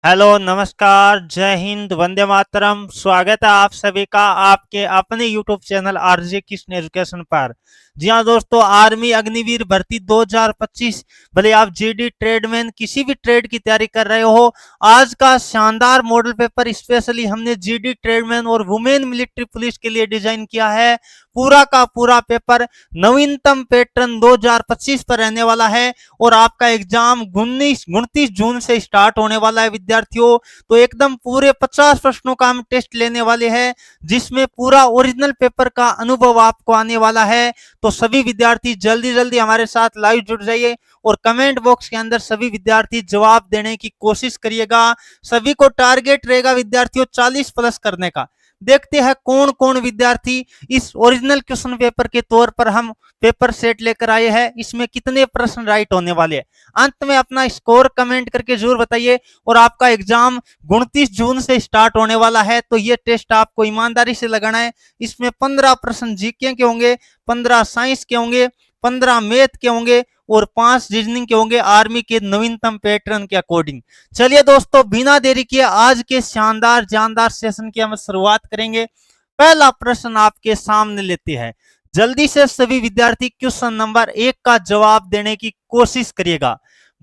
Hello, नमस्कार, जय हिंद, वंदे मातरम। स्वागत है आप सभी का आपके अपने YouTube channel RJ Krishna education पर। जी हाँ दोस्तों, आर्मी अग्निवीर भर्ती 2025, भले आप जीडी ट्रेडमैन किसी भी ट्रेड की तैयारी कर रहे हो, आज का शानदार मॉडल पेपर स्पेशली हमने जीडी ट्रेडमैन और वुमेन मिलिट्री पुलिस के लिए डिजाइन किया है। पूरा का पूरा पेपर नवीनतम पैटर्न 2025 पर रहने वाला है और आपका एग्जाम 29 जून से स्टार्ट होने वाला है विद्यार्थियों। तो एकदम पूरे 50 प्रश्नों का हम टेस्ट लेने वाले हैं, जिसमें पूरा ओरिजिनल पेपर का अनुभव आपको आने वाला है। तो सभी विद्यार्थी जल्दी जल्दी हमारे साथ लाइव जुड़ जाइए और कमेंट बॉक्स के अंदर सभी विद्यार्थी जवाब देने की कोशिश करिएगा। सभी को टारगेट रहेगा विद्यार्थियों 40 प्लस करने का। देखते हैं कौन कौन विद्यार्थी इस ओरिजिनल क्वेश्चन पेपर के तौर पर हम पेपर सेट लेकर आए हैं, इसमें कितने प्रश्न राइट होने वाले हैं। अंत में अपना स्कोर कमेंट करके जरूर बताइए। और आपका एग्जाम 29 जून से स्टार्ट होने वाला है, तो ये टेस्ट आपको ईमानदारी से लगाना है। इसमें 15 प्रश्न जीके के होंगे, 15 साइंस के होंगे, 15 मैथ के होंगे और 5 रीजनिंग के होंगे आर्मी के नवीनतम पैटर्न के अकॉर्डिंग। चलिए दोस्तों, बिना देरी किए आज के शानदार जानदार सेशन की हम शुरुआत करेंगे। पहला प्रश्न आपके सामने लेते हैं। जल्दी से सभी विद्यार्थी क्वेश्चन नंबर 1 का जवाब देने की कोशिश करिएगा।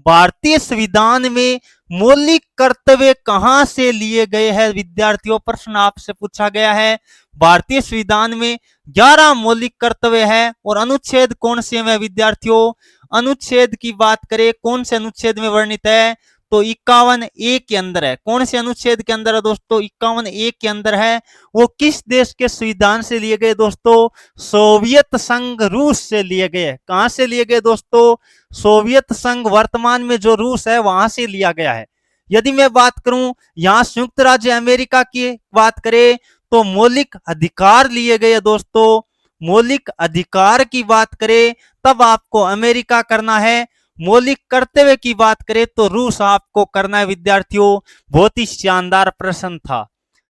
भारतीय संविधान में मौलिक कर्तव्य कहां से लिए गए हैं विद्यार्थियों? प्रश्न आपसे पूछा गया है। भारतीय संविधान में 11 मौलिक कर्तव्य है और अनुच्छेद कौन से में विद्यार्थियों? अनुच्छेद की बात करें, कौन से अनुच्छेद में वर्णित है? तो 51A के अंदर है। कौन से अनुच्छेद के अंदर है दोस्तों? 51A के अंदर है। वो किस देश के संविधान से लिए गए दोस्तों? सोवियत संघ रूस से लिए गए। कहां से लिए गए दोस्तों? सोवियत संघ, वर्तमान में जो रूस है वहां से लिया गया है। यदि मैं बात करूं यहां संयुक्त राज्य अमेरिका की बात करें तो मौलिक अधिकार लिए गए दोस्तों। मौलिक अधिकार की बात करें तब आपको अमेरिका करना है। मौलिक कर्तव्य की बात करें तो रूस आपको करना है विद्यार्थियों। बहुत ही शानदार प्रश्न था।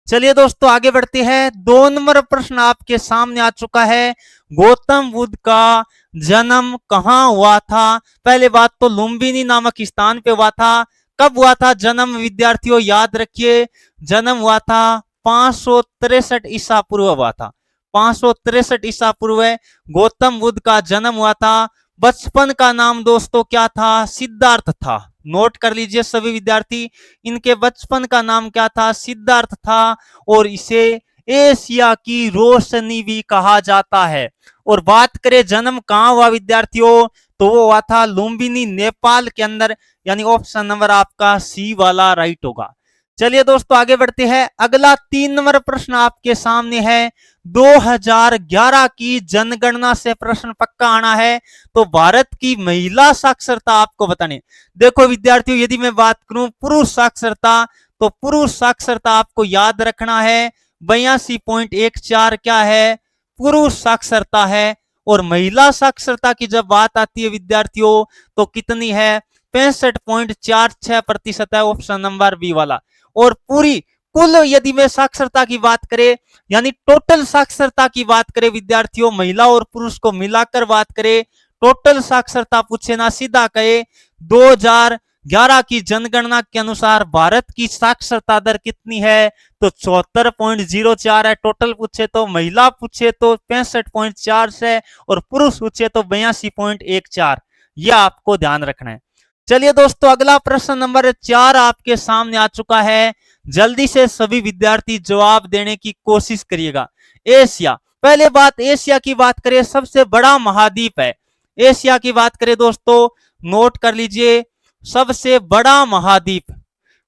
चलिए दोस्तों आगे बढ़ते हैं। 2 नंबर प्रश्न आपके सामने आ चुका है। गौतम बुद्ध का जन्म कहां हुआ था? पहले बात तो लुम्बिनी नामक स्थान पे हुआ था। कब हुआ था जन्म विद्यार्थियों? याद रखिए, जन्म हुआ था 563 ईसा पूर्व हुआ था। 563 ईसा पूर्व गौतम बुद्ध का जन्म हुआ था। बचपन का नाम दोस्तों क्या था? सिद्धार्थ था। नोट कर लीजिए सभी विद्यार्थी, इनके बचपन का नाम क्या था? सिद्धार्थ था। और इसे एशिया की रोशनी भी कहा जाता है। और बात करें जन्म कहां हुआ विद्यार्थियों, तो वो हुआ था लुम्बिनी, नेपाल के अंदर। यानी ऑप्शन नंबर आपका सी वाला राइट होगा। चलिए दोस्तों आगे बढ़ते हैं। अगला 3 नंबर प्रश्न आपके सामने है। 2011 की जनगणना से प्रश्न पक्का आना है। तो भारत की महिला साक्षरता आपको बताने। देखो विद्यार्थियों, यदि मैं बात करूं पुरुष साक्षरता, तो पुरुष साक्षरता आपको याद रखना है 82.14 क्या है? पुरुष साक्षरता है। और महिला साक्षरता की जब बात आती है विद्यार्थियों तो कितनी है? 65.46% है, ऑप्शन नंबर बी वाला। और पूरी कुल यदि मैं साक्षरता की बात करें, यानी टोटल साक्षरता की बात करें विद्यार्थियों, महिला और पुरुष को मिलाकर बात करें, टोटल साक्षरता पूछे ना सीधा कहे 2011 की जनगणना के अनुसार भारत की साक्षरता दर कितनी है? तो 74.04 है। टोटल पूछे तो, महिला पूछे तो 65.4 है और पुरुष पूछे तो 82.14। यह आपको ध्यान रखना है। चलिए दोस्तों अगला प्रश्न नंबर 4 आपके सामने आ चुका है। जल्दी से सभी विद्यार्थी जवाब देने की कोशिश करिएगा। एशिया, पहले बात एशिया की बात करें, सबसे बड़ा महाद्वीप है। एशिया की बात करें दोस्तों, नोट कर लीजिए, सबसे बड़ा महाद्वीप,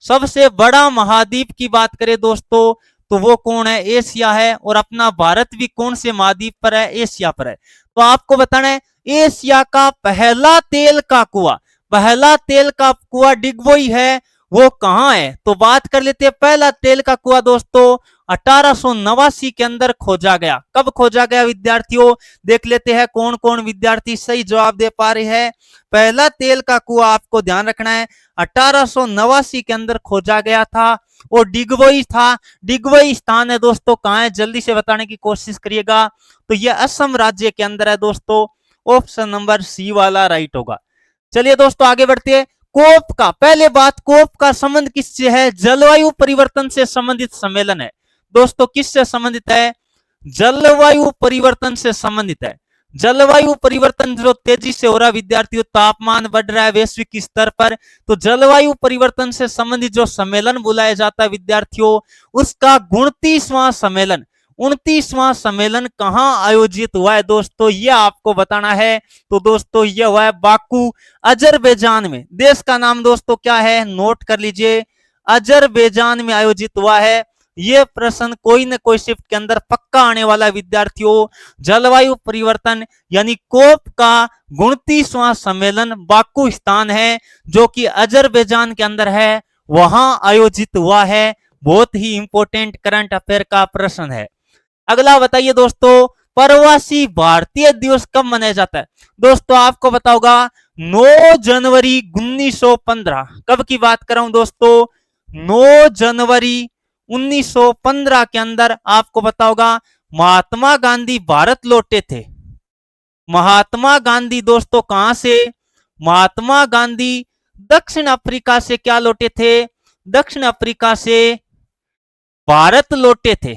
सबसे बड़ा महाद्वीप की बात करें दोस्तों तो वो कौन है? एशिया है। और अपना भारत भी कौन से महाद्वीप पर है? एशिया पर है। तो आपको बताना है एशिया का पहला तेल का कुआं, पहला तेल का कुआं डिगबोई है, वो कहां है? तो बात कर लेते हैं। पहला तेल का कुआं दोस्तों 1889 के अंदर खोजा गया। कब खोजा गया विद्यार्थियों? देख लेते हैं कौन कौन विद्यार्थी सही जवाब दे पा रहे हैं। पहला तेल का कुआं आपको ध्यान रखना है 1889 के अंदर खोजा गया था और डिगबोई था। डिगबोई स्थान है दोस्तों कहां है? जल्दी से बताने की कोशिश करिएगा। तो यह असम राज्य के अंदर है दोस्तों। ऑप्शन नंबर सी वाला राइट होगा। चलिए दोस्तों आगे बढ़ते हैं। कोप का, पहले बात कोप का संबंध किससे है? जलवायु परिवर्तन से संबंधित सम्मेलन है दोस्तों। किससे संबंधित है? जलवायु परिवर्तन से संबंधित है। जलवायु परिवर्तन जो तेजी से हो रहा है विद्यार्थियों, तापमान बढ़ रहा है वैश्विक स्तर पर, तो जलवायु परिवर्तन से संबंधित जो सम्मेलन बुलाया जाता है विद्यार्थियों, उसका 29वां सम्मेलन 29वां सम्मेलन कहां आयोजित हुआ है दोस्तों, यह आपको बताना है। तो दोस्तों यह हुआ है बाकू, अजरबैजान में। देश का नाम दोस्तों क्या है? नोट कर लीजिए, अजरबैजान में आयोजित हुआ है। यह प्रश्न कोई न कोई शिफ्ट के अंदर पक्का आने वाला विद्यार्थियों। जलवायु परिवर्तन यानी कोप का 29वां सम्मेलन बाकू स्थान है जो कि अजरबैजान के अंदर है, वहां आयोजित हुआ है। बहुत ही इंपॉर्टेंट करंट अफेयर का प्रश्न है। अगला बताइए दोस्तों, प्रवासी भारतीय दिवस कब मनाया जाता है? दोस्तों आपको पता होगा 9 जनवरी 1915। कब की बात कर रहा हूं दोस्तों? 9 जनवरी 1915 के अंदर आपको पता होगा महात्मा गांधी भारत लौटे थे। महात्मा गांधी दोस्तों कहां से? महात्मा गांधी दक्षिण अफ्रीका से क्या लौटे थे? दक्षिण अफ्रीका से भारत लौटे थे।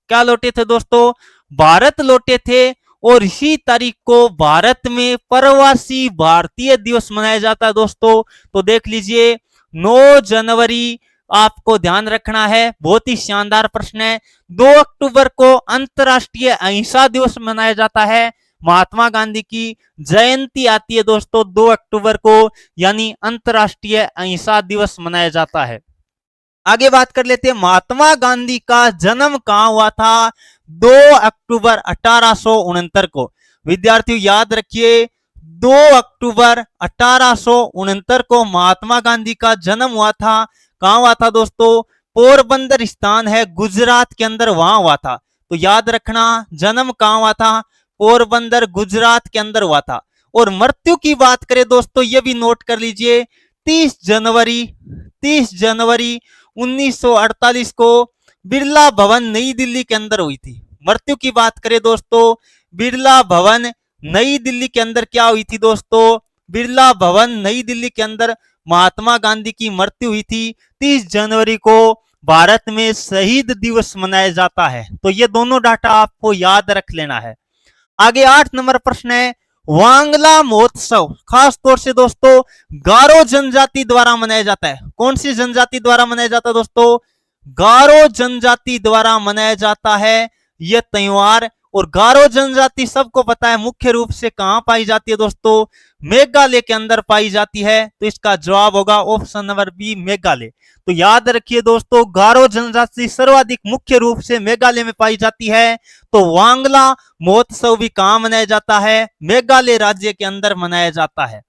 क्या लौटे थे दोस्तों? भारत लौटे थे। और इसी तारीख को भारत में प्रवासी भारतीय दिवस मनाया जाता है दोस्तों। तो देख लीजिए 9 जनवरी आपको ध्यान रखना है, बहुत ही शानदार प्रश्न है। 2 अक्टूबर को अंतर्राष्ट्रीय अहिंसा दिवस मनाया जाता है। महात्मा गांधी की जयंती आती है दोस्तों 2 अक्टूबर को, यानी अंतर्राष्ट्रीय अहिंसा दिवस मनाया जाता है। आगे बात कर लेते हैं, महात्मा गांधी का जन्म कहां हुआ था? 2 अक्टूबर 1869 को। विद्यार्थियों याद रखिए 2 अक्टूबर 1869 को महात्मा गांधी का जन्म हुआ था। कहां हुआ था दोस्तों? पोरबंदर स्थान है गुजरात के अंदर, वहां हुआ था। तो याद रखना जन्म कहां हुआ था? पोरबंदर गुजरात के अंदर हुआ था। और मृत्यु की बात करें दोस्तों, यह भी नोट कर लीजिए 30 जनवरी 1948 को बिरला भवन नई दिल्ली के अंदर हुई थी। मृत्यु की बात करें दोस्तों, बिरला भवन नई दिल्ली के अंदर क्या हुई थी दोस्तों? बिरला भवन नई दिल्ली के अंदर महात्मा गांधी की मृत्यु हुई थी। 30 जनवरी को भारत में शहीद दिवस मनाया जाता है। तो ये दोनों डाटा आपको याद रख लेना है। आगे 8 नंबर प्रश्न है, वांगला महोत्सव खास तौर से दोस्तों गारो जनजाति द्वारा मनाया जाता है। कौन सी जनजाति द्वारा मनाया जाता है दोस्तों? गारो जनजाति द्वारा मनाया जाता है यह त्योहार। और गारो जनजाति सबको पता है मुख्य रूप से कहां पाई जाती है दोस्तों? मेघालय के अंदर पाई जाती है। तो इसका जवाब होगा ऑप्शन नंबर बी, मेघालय। तो याद रखिए दोस्तों गारो जनजाति सर्वाधिक मुख्य रूप से मेघालय में पाई जाती है। तो वांगला महोत्सव भी कहां मनाया जाता है? मेघालय राज्य के अंदर मनाया जाता है।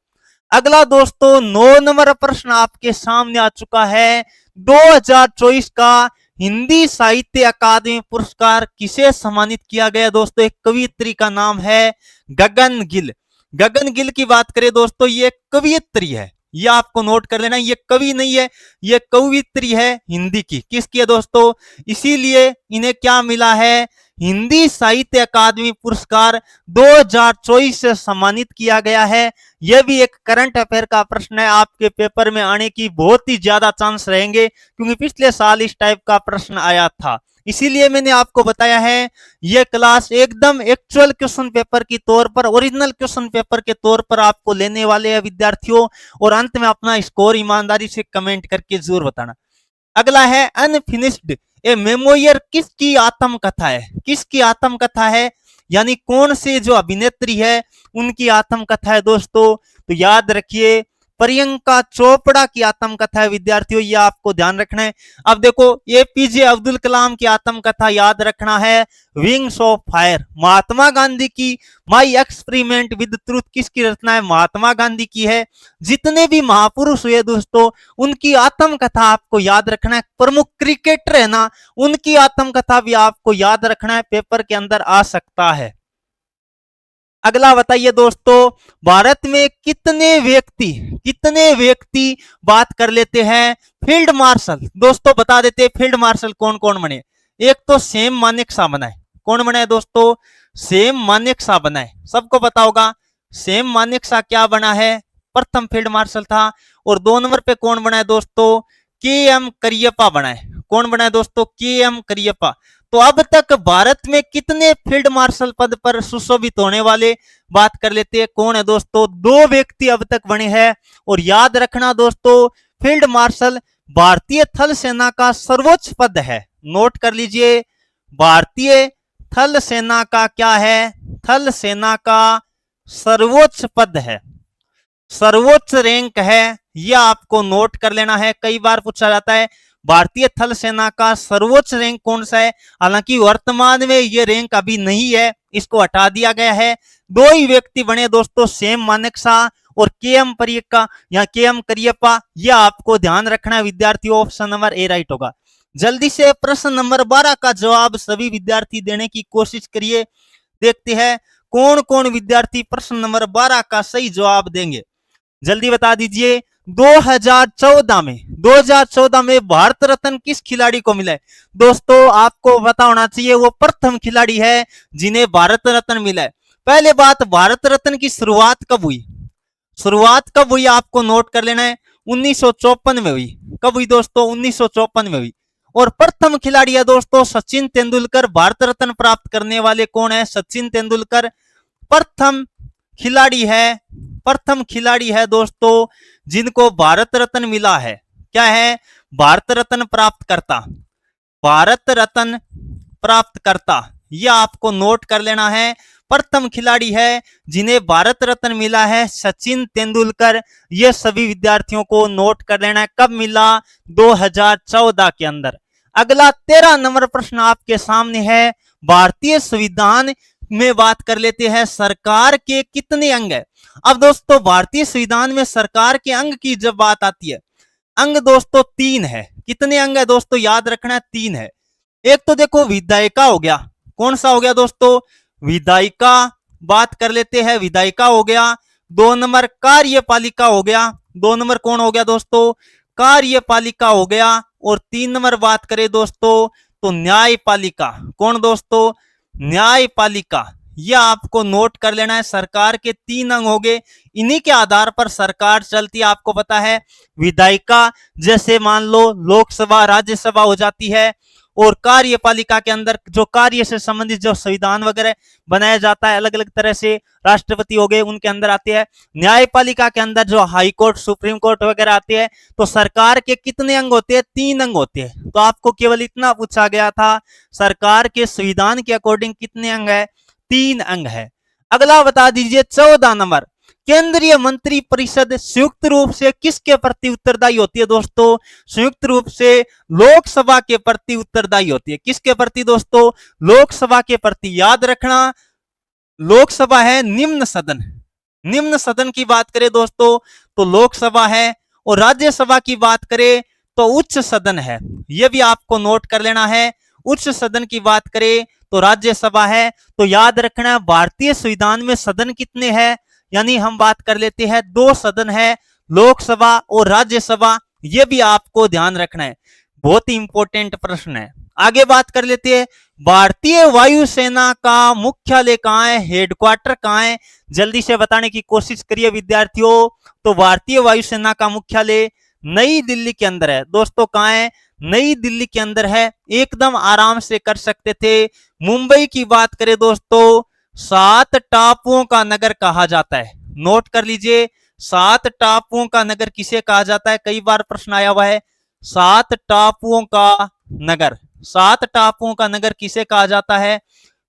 अगला दोस्तों 9 नंबर प्रश्न आपके सामने आ चुका है। 2024 का हिंदी साहित्य अकादमी पुरस्कार किसे सम्मानित किया गया दोस्तों? एक कवियत्री का नाम है गगन गिल। गगन गिल की बात करें दोस्तों, ये कवियत्री है, ये आपको नोट कर लेना। ये कवि नहीं है, ये कवियत्री है हिंदी की। किसकी है दोस्तों? इसीलिए इन्हें क्या मिला है? हिंदी साहित्य अकादमी पुरस्कार 2024 से सम्मानित किया गया है। यह भी एक करंट अफेयर का प्रश्न है, आपके पेपर में आने की बहुत ही ज्यादा चांस रहेंगे क्योंकि पिछले साल इस टाइप का प्रश्न आया था। इसीलिए मैंने आपको बताया है यह क्लास एकदम एक्चुअल क्वेश्चन पेपर के तौर पर, ओरिजिनल क्वेश्चन पेपर के तौर पर आपको लेने वाले हैं विद्यार्थियों। और अंत में अपना स्कोर ईमानदारी से कमेंट करके जरूर बताना। अगला है अनफिनिश्ड ए मेमोयर किसकी आत्मकथा है? किसकी आत्मकथा है? यानी कौन से जो अभिनेत्री है उनकी आत्मकथा है दोस्तों? तो याद रखिए प्रियंका चोपड़ा की आत्मकथा है विद्यार्थियों, ये आपको ध्यान रखना है। अब देखो एपीजे अब्दुल कलाम की आत्मकथा याद रखना है wings of fire. Mahatma Gandhi की माई एक्सपेरिमेंट विद ट्रूथ किसकी रचना है? महात्मा गांधी की है। जितने भी महापुरुष हुए दोस्तों उनकी आत्मकथा आपको याद रखना है। प्रमुख क्रिकेटर है ना, उनकी आत्मकथा भी आपको याद रखना है, पेपर के अंदर आ सकता है। अगला बताइए दोस्तों, भारत में कितने व्यक्ति बात कर लेते हैं फील्ड मार्शल? दोस्तों बता देते हैं फील्ड मार्शल कौन कौन बने। एक तो सेम मानेकशॉ बना है। कौन बना है दोस्तों? सेम मानेकशॉ बना है, सबको पता होगा। सेम मानेकशॉ क्या बना है? प्रथम फील्ड मार्शल था। और 2 नंबर पे कौन बना है दोस्तों, के एम करियप्पा बना है। कौन बना है दोस्तों, के एम करियप्पा। तो अब तक भारत में कितने फील्ड मार्शल पद पर सुशोभित होने वाले बात कर लेते हैं। कौन है दोस्तों, 2 व्यक्ति अब तक बने हैं। और याद रखना दोस्तों, फील्ड मार्शल भारतीय थल सेना का सर्वोच्च पद है। नोट कर लीजिए, भारतीय थल सेना का क्या है, थल सेना का सर्वोच्च पद है, सर्वोच्च रैंक है। यह आपको नोट कर लेना है, कई बार पूछा जाता है भारतीय थल सेना का सर्वोच्च रैंक कौन सा है। हालांकि वर्तमान में यह रैंक अभी नहीं है, इसको हटा दिया गया है। 2 ही व्यक्ति बने दोस्तों, सेम मानेकशॉ और के एम परियक्का या के एम करियप्पा। यह आपको ध्यान रखना है विद्यार्थियों, ऑप्शन नंबर ए राइट होगा। जल्दी से प्रश्न नंबर 12 का जवाब सभी विद्यार्थी देने की कोशिश करिए। देखते हैं कौन कौन विद्यार्थी प्रश्न नंबर 12 का सही जवाब देंगे। जल्दी बता दीजिए। 2014 में भारत रत्न किस खिलाड़ी को मिला है। दोस्तों आपको पता होना चाहिए, वो प्रथम खिलाड़ी है जिन्हें भारत रत्न मिला है। पहले बात, भारत रत्न की शुरुआत कब हुई, शुरुआत कब हुई आपको नोट कर लेना है, 1954 में हुई। कब हुई दोस्तों, 1954 में हुई। और प्रथम खिलाड़ी है दोस्तों सचिन तेंदुलकर। भारत रत्न प्राप्त करने वाले कौन है, सचिन तेंदुलकर प्रथम खिलाड़ी है दोस्तों जिनको भारत रत्न मिला है। क्या है, भारत रत्न प्राप्त करता, भारत रत्न प्राप्त करता। यह आपको नोट कर लेना है, प्रथम खिलाड़ी है जिन्हें भारत रत्न मिला है, सचिन तेंदुलकर। यह सभी विद्यार्थियों को नोट कर लेना है। कब मिला, 2014 के अंदर। अगला 13 नंबर प्रश्न आपके सामने है। भारतीय संविधान में बात कर लेते हैं, सरकार के कितने अंग है। अब दोस्तों भारतीय संविधान में सरकार के अंग की जब बात आती है, अंग दोस्तों 3 है। कितने अंग है दोस्तों, याद रखना है 3 है। एक तो देखो विधायिका हो गया, कौन सा हो गया दोस्तों, विधायिका बात कर लेते हैं, विधायिका हो गया। 2 नंबर कार्यपालिका हो गया, 2 नंबर कौन हो गया दोस्तों, कार्यपालिका हो गया। और 3 नंबर बात करें दोस्तों तो न्यायपालिका। कौन दोस्तों, न्यायपालिका। यह आपको नोट कर लेना है। सरकार के 3 अंग हो गए, इन्हीं के आधार पर सरकार चलती है। आपको पता है विधायिका जैसे मान लो लोकसभा राज्यसभा हो जाती है, और कार्यपालिका के अंदर जो कार्य से संबंधित जो संविधान वगैरह बनाया जाता है, अलग अलग तरह से राष्ट्रपति हो गए उनके अंदर आते हैं। न्यायपालिका के अंदर जो हाई कोर्ट सुप्रीम कोर्ट वगैरह आते हैं। तो सरकार के कितने अंग होते हैं, 3 अंग होते हैं। तो आपको केवल इतना पूछा गया था, सरकार के संविधान के अकॉर्डिंग कितने अंग है, 3 अंग है। अगला बता दीजिए 14 नंबर, केंद्रीय मंत्री परिषद संयुक्त रूप से किसके प्रति उत्तरदायी होती है दोस्तों, संयुक्त रूप से लोकसभा के प्रति उत्तरदायी होती है। किसके प्रति दोस्तों, लोकसभा के प्रति। याद रखना लोकसभा है निम्न सदन, निम्न सदन की बात करें दोस्तों तो लोकसभा है, और राज्यसभा की बात करें तो उच्च सदन है। यह भी आपको नोट कर लेना है। उच्च सदन की बात करें तो राज्यसभा है। तो याद रखना भारतीय संविधान में सदन कितने हैं, यानी हम बात कर लेते हैं 2 सदन है, लोकसभा और राज्यसभा। यह भी आपको ध्यान रखना है, बहुत ही इंपॉर्टेंट प्रश्न है। आगे बात कर लेते हैं, भारतीय वायुसेना का मुख्यालय कहाँ है, हेडक्वार्टर कहाँ है। जल्दी से बताने की कोशिश करिए विद्यार्थियों। तो भारतीय वायुसेना का मुख्यालय नई दिल्ली के अंदर है दोस्तों। कहाँ है, नई दिल्ली के अंदर है। एकदम आराम से कर सकते थे। मुंबई की बात करें दोस्तों, 7 टापुओं का नगर कहा जाता है। नोट कर लीजिए, 7 टापुओं का नगर किसे कहा जाता है, कई बार प्रश्न आया हुआ है। 7 टापुओं का नगर, 7 टापुओं का नगर किसे कहा जाता है,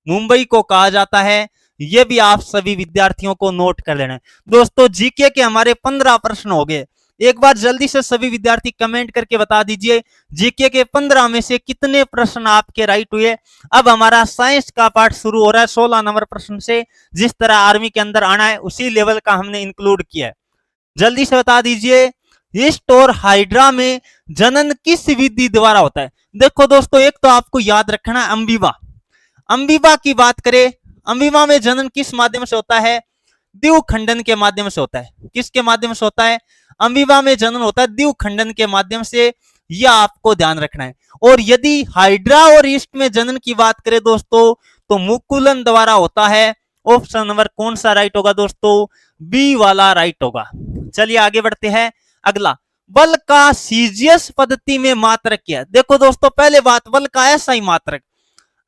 मुंबई को कहा जाता है। यह भी आप सभी विद्यार्थियों को नोट कर लेना है दोस्तों। जीके के हमारे 15 प्रश्न हो गए। एक बार जल्दी से सभी विद्यार्थी कमेंट करके बता दीजिए जीके के 15 में से कितने प्रश्न आपके राइट हुए। अब हमारा साइंस का पार्ट शुरू हो रहा है 16 नंबर प्रश्न से। जिस तरह आर्मी के अंदर आना है उसी लेवल का हमने इंक्लूड किया है। जल्दी से बता दीजिए, ईस्ट और हाइड्रा में जनन किस विधि द्वारा होता है। देखो दोस्तों, एक तो आपको याद रखना है अम्बीबा। अम्बीबा की बात करें, अम्बीबा में जनन किस माध्यम से होता है, द्विखंडन के माध्यम से होता है। किसके माध्यम से होता है, अम्बीबा में जनन होता है द्विखंडन के माध्यम से। यह आपको ध्यान रखना है। और यदि हाइड्रा और ईस्ट में जनन की बात करें दोस्तों तो मुकुलन द्वारा होता है। ऑप्शन नंबर कौन सा राइट होगा दोस्तों, बी वाला राइट होगा। चलिए आगे बढ़ते हैं। अगला, बल का सीजीएस पद्धति में मात्रक क्या है? देखो दोस्तों, पहले बात बल का एसआई मात्रक।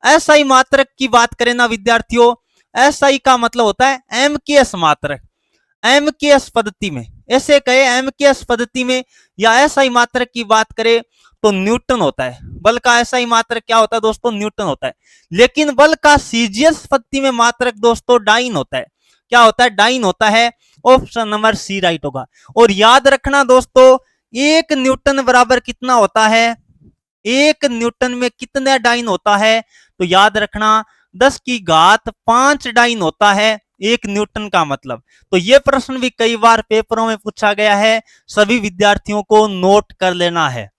एसआई मात्रक की बात करें ना विद्यार्थियों, एसआई का मतलब होता है एमकेएस मात्रक। एमकेएस पद्धति में, ऐसे कहे एमकेएस पद्धति में या एसआई मात्रक की बात करें तो न्यूटन होता है। बल का एसआई मात्रक क्या होता है दोस्तों? न्यूटन होता है। लेकिन बल का सीजीएस पद्धति में मात्रक दोस्तों डाइन होता है। क्या होता है? डाइन होता है। ऑप्शन नंबर सी राइट होगा। और याद रखना दोस्तों, 1 न्यूटन बराबर कितना होता है? 1 न्यूटन में कितना डाइन होता है? तो याद रखना 10 की घात 5 डाइन होता है 1 न्यूटन का मतलब। तो यह प्रश्न भी कई बार पेपरों में पूछा गया है, सभी विद्यार्थियों को नोट कर लेना है।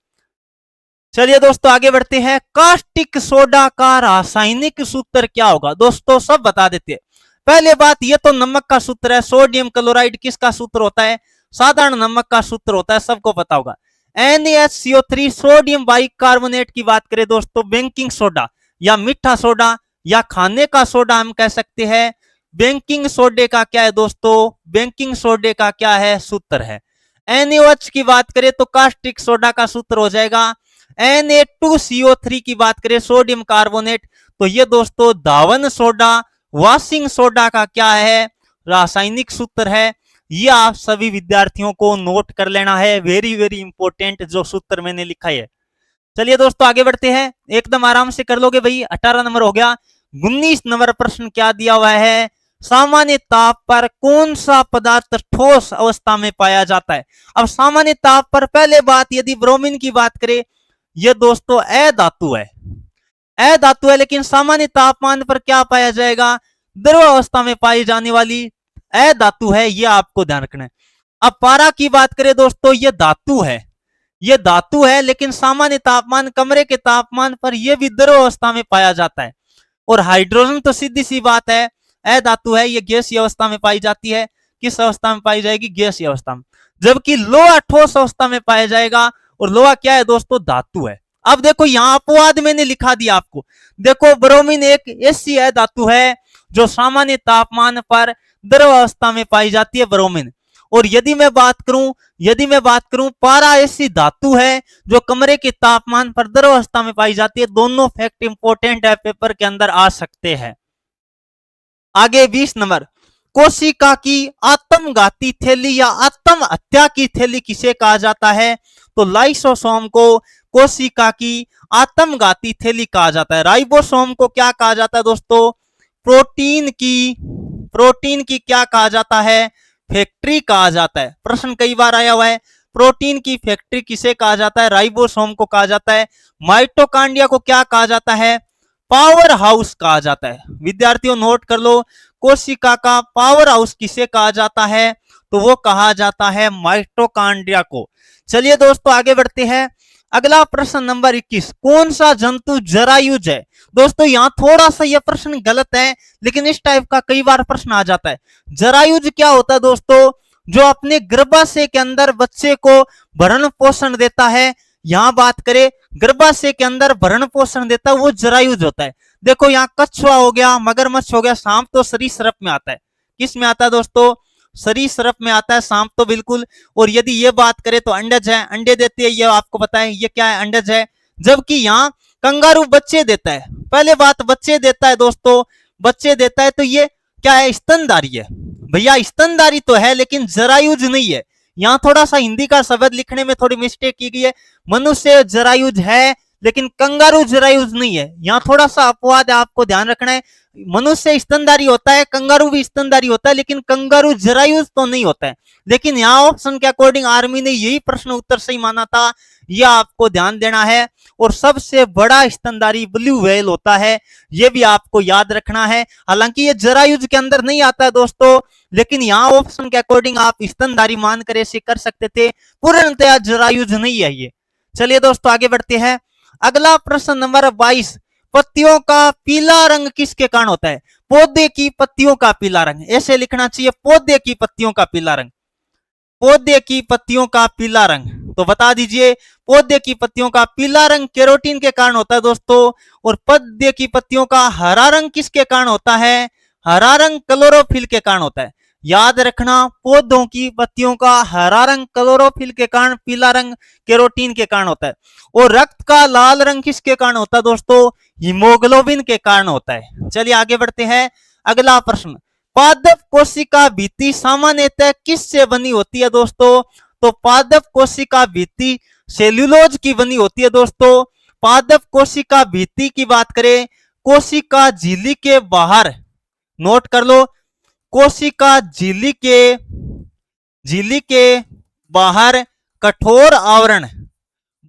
चलिए दोस्तों आगे बढ़ते हैं। कास्टिक सोडा का रासायनिक सूत्र क्या होगा? दोस्तों सब बता देते हैं। पहले बात, ये तो नमक का सूत्र है। सोडियम क्लोराइड किसका सूत्र होता है? साधारण नमक का सूत्र होता है, सबको पता होगा। NaCO3 सोडियम बाइकार्बोनेट की बात करें दोस्तों, बेकिंग सोडा या मीठा सोडा या खाने का सोडा हम कह सकते हैं। बेकिंग सोडे का क्या है दोस्तों? बेकिंग सोडे का क्या है? सूत्र है। NaOH की बात करें तो कास्टिक सोडा का सूत्र हो जाएगा। Na2CO3 की बात करें सोडियम कार्बोनेट, तो ये दोस्तों धावन सोडा, वॉशिंग सोडा का क्या है? रासायनिक सूत्र है। ये आप सभी विद्यार्थियों को नोट कर लेना है, वेरी वेरी इंपॉर्टेंट जो सूत्र मैंने लिखा है। चलिए दोस्तों आगे बढ़ते हैं, एकदम आराम से कर लोगे भाई। 18 नंबर हो गया। 19 नंबर प्रश्न क्या दिया हुआ है? सामान्य ताप पर कौन सा पदार्थ ठोस अवस्था में पाया जाता है? अब सामान्य ताप पर पहले बात, यदि ब्रोमीन की बात करें, यह दोस्तों अधातु है। अधातु है, लेकिन सामान्य तापमान पर क्या पाया जाएगा? द्रव अवस्था में पाई जाने वाली अधातु है, यह आपको ध्यान रखना है। अब पारा की बात करें दोस्तों, यह धातु है। यह धातु है, लेकिन सामान्य तापमान, कमरे के तापमान पर यह भी द्रव अवस्था में पाया जाता है। और हाइड्रोजन तो सीधी सी बात है, अधातु है, यह गैसीय अवस्था में पाई जाती है। किस अवस्था में पाई जाएगी? गैसीय अवस्था में। जबकि लोहा ठोस अवस्था में पाया जाएगा। और लोहा क्या है दोस्तों? धातु है। अब देखो यहां अपवाद मैंने लिखा दिया आपको। देखो ब्रोमीन एक ऐसी धातु है जो सामान्य तापमान पर द्रव अवस्था में पाई जाती है, ब्रोमीन। और यदि मैं बात करूं पारा ऐसी धातु है जो कमरे के तापमान पर द्रव अवस्था में पाई जाती है। दोनों फैक्ट इंपॉर्टेंट है, पेपर के अंदर आ सकते हैं। आगे 20 नंबर, कोशिका की आत्मघाती थैली या आत्महत्या की थैली किसे कहा जाता है? तो लाइसोसोम को कोशिका की आत्मघाती थैली कहा जाता है। राइबोसोम को क्या कहा जाता है दोस्तों? प्रोटीन की क्या कहा जाता है? फैक्ट्री कहा जाता है। प्रश्न कई बार आया हुआ है, प्रोटीन की फैक्ट्री किसे कहा जाता है? राइबोसोम को कहा जाता है। माइटोकांड्रिया को क्या कहा जाता है? पावर हाउस कहा जाता है। विद्यार्थियों नोट कर लो, कोशिका का पावर हाउस किसे कहा जाता है? तो वो कहा जाता है माइटोकांड्रिया को। चलिए दोस्तों आगे बढ़ते हैं। अगला प्रश्न नंबर 21, कौन सा जंतु जरायुज है? दोस्तों यहां थोड़ा सा यह प्रश्न गलत है, लेकिन इस टाइप का कई बार प्रश्न आ जाता है। जरायुज क्या होता है दोस्तों? जो अपने गर्भाशय के अंदर बच्चे को भरण पोषण देता है। यहां बात करें गर्भाशय के अंदर भरण पोषण देता है, वो जरायुज होता है। देखो यहाँ कछुआ हो गया, मगरमच्छ हो गया, सांप तो सरीसृप में आता है। किस में आता है दोस्तों? सरीसृप में आता है सांप तो बिल्कुल। और यदि ये बात करें तो अंडज है, अंडे देते हैं, ये आपको पता है, ये क्या है? अंडज है। जबकि यहाँ कंगारू बच्चे देता है। पहले बात, बच्चे देता है दोस्तों, बच्चे देता है, तो ये क्या है? स्तनधारी है। भैया स्तनधारी तो है, लेकिन जरायुज नहीं है। यहाँ थोड़ा सा हिंदी का शब्द लिखने में थोड़ी मिस्टेक की गई है। मनुष्य जरायुज है, लेकिन कंगारू जरायुज नहीं है। यहाँ थोड़ा सा अपवाद है, आपको ध्यान रखना है। मनुष्य स्तनधारी होता है, कंगारू भी स्तनधारी होता है, लेकिन कंगारू जरायुज तो नहीं होता है। लेकिन यहाँ ऑप्शन के अकॉर्डिंग आर्मी ने यही प्रश्न उत्तर सही माना था, यह आपको ध्यान देना है। और सबसे बड़ा स्तनधारी ब्लू व्हेल होता है, यह भी आपको याद रखना है। हालांकि ये जरायुज के अंदर नहीं आता है दोस्तों, लेकिन यहाँ ऑप्शन के अकॉर्डिंग आप स्तनधारी मानकर ऐसे कर सकते थे, पूर्णतया जरायुज नहीं है ये। चलिए दोस्तों आगे बढ़ते हैं। अगला प्रश्न नंबर 22, पत्तियों का पीला रंग किसके कारण होता है? पौधे की पत्तियों का पीला रंग, ऐसे लिखना चाहिए, पौधे की पत्तियों का पीला रंग। पौधे की पत्तियों का पीला रंग, तो बता दीजिए, पौधे की पत्तियों का पीला रंग केरोटीन के कारण होता है दोस्तों। और पौधे की पत्तियों का हरा रंग किसके कारण होता है? हरा रंग क्लोरोफिल के कारण होता है। याद रखना, पौधों की पत्तियों का हरा रंग क्लोरोफिल के कारण, पीला रंग कैरोटीन के कारण होता है। और रक्त का लाल रंग किसके कारण होता है दोस्तों? हीमोग्लोबिन के कारण होता है। चलिए आगे बढ़ते हैं। अगला प्रश्न, पादप कोशिका भित्ति सामान्यतः किससे बनी होती है दोस्तों? तो पादप कोशिका भित्ति सेल्यूलोज की बनी होती है दोस्तों। पादप कोशिका भित्ति की बात करें, कोशिका झिल्ली के बाहर, नोट कर लो, कोशिका झिल्ली के बाहर कठोर आवरण,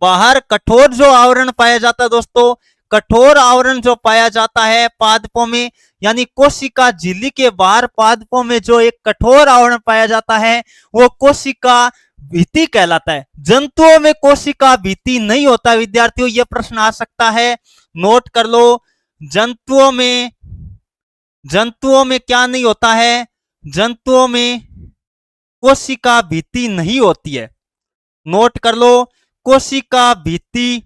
बाहर कठोर जो आवरण पाया जाता है दोस्तों, कठोर आवरण जो पाया जाता है पादपों में, यानी कोशिका झिल्ली के बाहर पादपों में जो एक कठोर आवरण पाया जाता है वो कोशिका भित्ति कहलाता है। जंतुओं में कोशिका भित्ति नहीं होता विद्यार्थियों, यह प्रश्न आ सकता है, नोट कर लो। जंतुओं में क्या नहीं होता है? जंतुओं में कोशिका भित्ति नहीं होती है, नोट कर लो, कोशिका भित्ति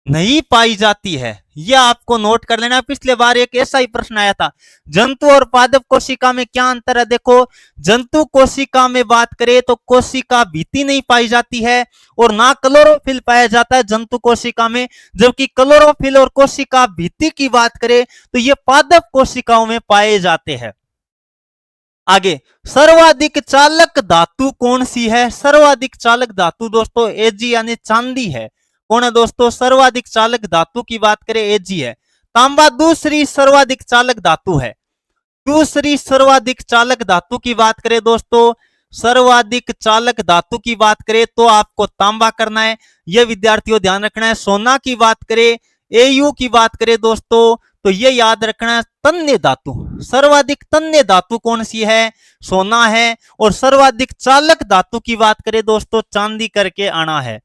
नहीं पाई जाती है, यह आपको नोट कर लेना। पिछले बार एक ऐसा ही प्रश्न आया था, जंतु और पादप कोशिका में क्या अंतर है? देखो, जंतु कोशिका में बात करें तो कोशिका भित्ति नहीं पाई जाती है और ना क्लोरोफिल पाया जाता है जंतु कोशिका में, जबकि क्लोरोफिल और कोशिका भित्ति की बात करें तो ये पादप कोशिकाओं में पाए जाते हैं। आगे, सर्वाधिक चालक धातु कौन सी है? सर्वाधिक चालक धातु दोस्तों Ag यानी चांदी है। कौन है दोस्तों? सर्वाधिक चालक धातु की बात करें Ag है। तांबा दूसरी सर्वाधिक चालक धातु है। दूसरी सर्वाधिक चालक धातु की बात करें दोस्तों, सर्वाधिक चालक धातु की बात करें तो आपको तांबा करना है, यह विद्यार्थियों ध्यान रखना है। सोना की बात करें, Au की बात करें दोस्तों तो ये याद रखना है, तन्य धातु, सर्वाधिक तन्य धातु कौन सी है? सोना है। और सर्वाधिक चालक धातु की बात करें दोस्तों, चांदी करके आना है।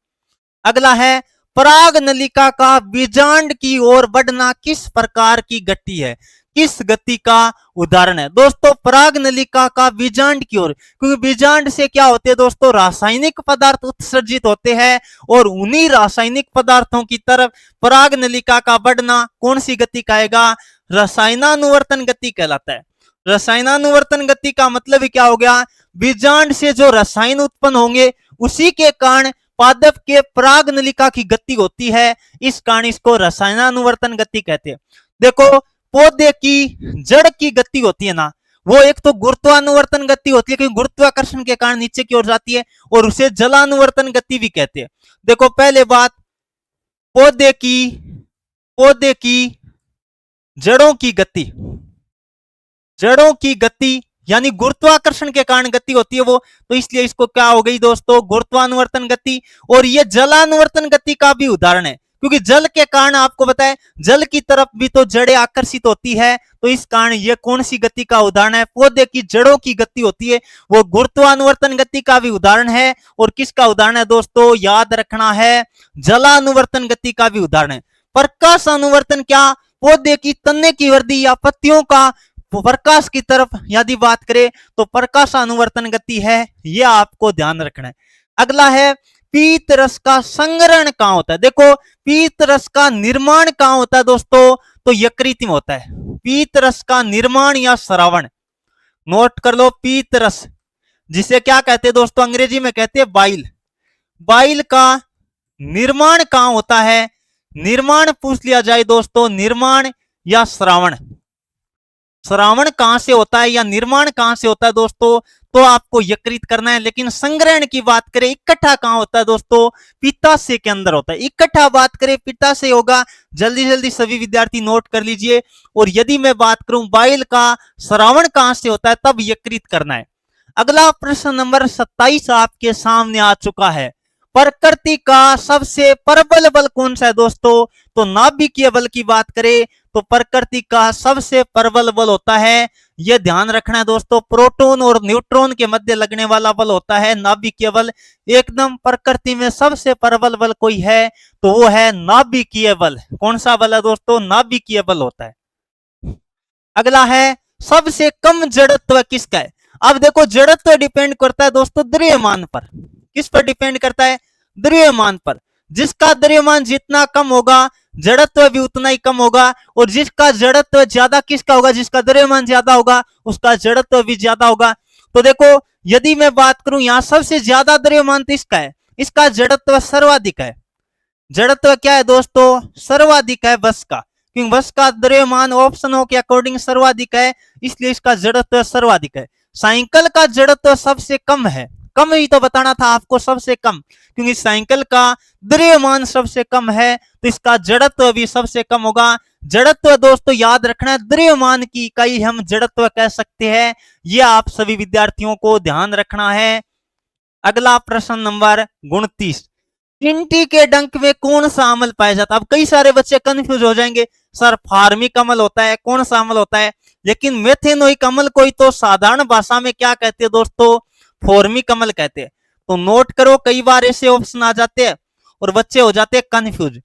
अगला है, पराग नलिका का बीजांड की ओर बढ़ना किस प्रकार की गति है? किस गति का उदाहरण है? दोस्तों पराग नलिका का बीजांड की ओर, क्योंकि बीजांड से क्या होते हैं दोस्तों? रासायनिक पदार्थ उत्सर्जित होते हैं और उन्हीं रासायनिक पदार्थों की तरफ पराग नलिका का बढ़ना कौन सी गति कहेगा? रसायनानुवर्तन गति कहलाता है। रसायनानुवर्तन गति का मतलब ही क्या हो गया? बीजांड से जो रसायन उत्पन्न होंगे उसी के कारण पादप के पराग नलिका की गति होती है, इस कारण इसको रसायनानुवर्तन गति कहते हैं। देखो, पौधे की जड़ की गति होती है ना, वो एक तो गुरुत्वानुवर्तन गति होती है क्योंकि गुरुत्वाकर्षण के कारण नीचे की ओर जाती है, और उसे जलानुवर्तन गति भी कहते हैं। देखो पहले बात, पौधे की जड़ों की गति, जड़ों की गति यानी गुरुत्वाकर्षण के कारण गति होती है वो, तो इसलिए इसको क्या हो गई दोस्तों? गुरुत्वानुवर्तन गति। और ये जलानुवर्तन गति का भी उदाहरण है, क्योंकि जल के कारण आपको बताए जल की तरफ भी तो जड़ें आकर्षित होती है, तो इस कारण ये कौन सी गति का उदाहरण है? पौधे की जड़ों की गति होती है, वो गुरुत्वानुवर्तन गति का भी उदाहरण है। और किसका उदाहरण है दोस्तों? याद रखना है, जलानुवर्तन गति का भी उदाहरण है। प्रकाश अनुवर्तन क्या? पौधे की तने की वृद्धि या पत्तियों का प्रकाश की तरफ यदि बात करें तो प्रकाश अनुवर्तन गति है, यह आपको ध्यान रखना है। अगला है, पीत रस का संग्रहण कहां होता है? देखो, पीत रस का निर्माण कहां होता है दोस्तों? तो यकृत में होता है। पीत रस का निर्माण या श्रावण, नोट कर लो, पीत रस जिसे क्या कहते हैं दोस्तों? अंग्रेजी में कहते हैं बाइल। बाइल का निर्माण कहां होता है? निर्माण पूछ लिया जाए दोस्तों, निर्माण या श्रावण, श्रावण कहां से होता है या निर्माण कहां से होता है दोस्तों? तो आपको यकृत करना है। लेकिन संग्रहण की बात करें, इकट्ठा कहां होता है दोस्तों? पित्ताशय के अंदर होता है। इकट्ठा बात करें पित्ताशय होगा, जल्दी जल्दी सभी विद्यार्थी नोट कर लीजिए। और यदि मैं बात करूं बाइल का श्रावण कहां से होता है, तब यकृत करना है। अगला प्रश्न नंबर 27 आपके सामने आ चुका है। प्रकृति का सबसे प्रबल बल कौन सा है दोस्तों? तो नाभिकीय बल की बात करें तो प्रकृति का सबसे प्रबल बल होता है, यह ध्यान रखना है दोस्तों, प्रोटॉन और न्यूट्रॉन के मध्य लगने वाला बल होता है नाभिकीय बल। एकदम प्रकृति में सबसे प्रबल बल कोई है तो वो है नाभिकीय बल। कौन सा बल है दोस्तों? नाभिकीय बल होता है। अगला है, सबसे कम जड़त्व किसका है? अब देखो, जड़त्व डिपेंड करता है दोस्तों द्रव्यमान पर। किस पर डिपेंड करता है? द्रव्यमान पर। जिसका द्रव्यमान जितना कम होगा जड़त्व भी उतना ही कम होगा, और जिसका जड़त्व ज्यादा किसका होगा, जिसका द्रव्यमान ज्यादा होगा उसका जड़त्व भी ज्यादा होगा। तो देखो यदि मैं बात करूं यहाँ सबसे ज्यादा द्रव्यमान तो इसका है, इसका जड़त्व सर्वाधिक है। जड़त्व क्या है दोस्तों, सर्वाधिक है बस का, क्योंकि बस का द्रव्यमान ऑप्शनों के अकॉर्डिंग सर्वाधिक है, इसलिए इसका जड़त्व सर्वाधिक है। साइकिल का जड़त्व सबसे कम है, कम ही तो बताना था आपको, सबसे कम, क्योंकि साइकिल का द्रव्यमान सबसे कम है तो इसका जड़त्व भी सबसे कम होगा। जड़त्व दोस्तों याद रखना है, द्रव्यमान की इकाई हम जड़त्व कह सकते हैं, यह आप सभी विद्यार्थियों को ध्यान रखना है। अगला प्रश्न नंबर 29, चींटी के डंक में कौन सा अम्ल पाया जाता है। अब कई सारे बच्चे कंफ्यूज हो जाएंगे, सर फार्मिक अम्ल होता है, कौन सा अम्ल होता है, लेकिन मेथेनोइक अम्ल को ही तो साधारण भाषा में क्या कहते हैं दोस्तों, फॉर्मिक अम्ल कहते हैं। तो नोट करो, कई बार ऐसे ऑप्शन आ जाते हैं और बच्चे हो जाते हैं कंफ्यूज।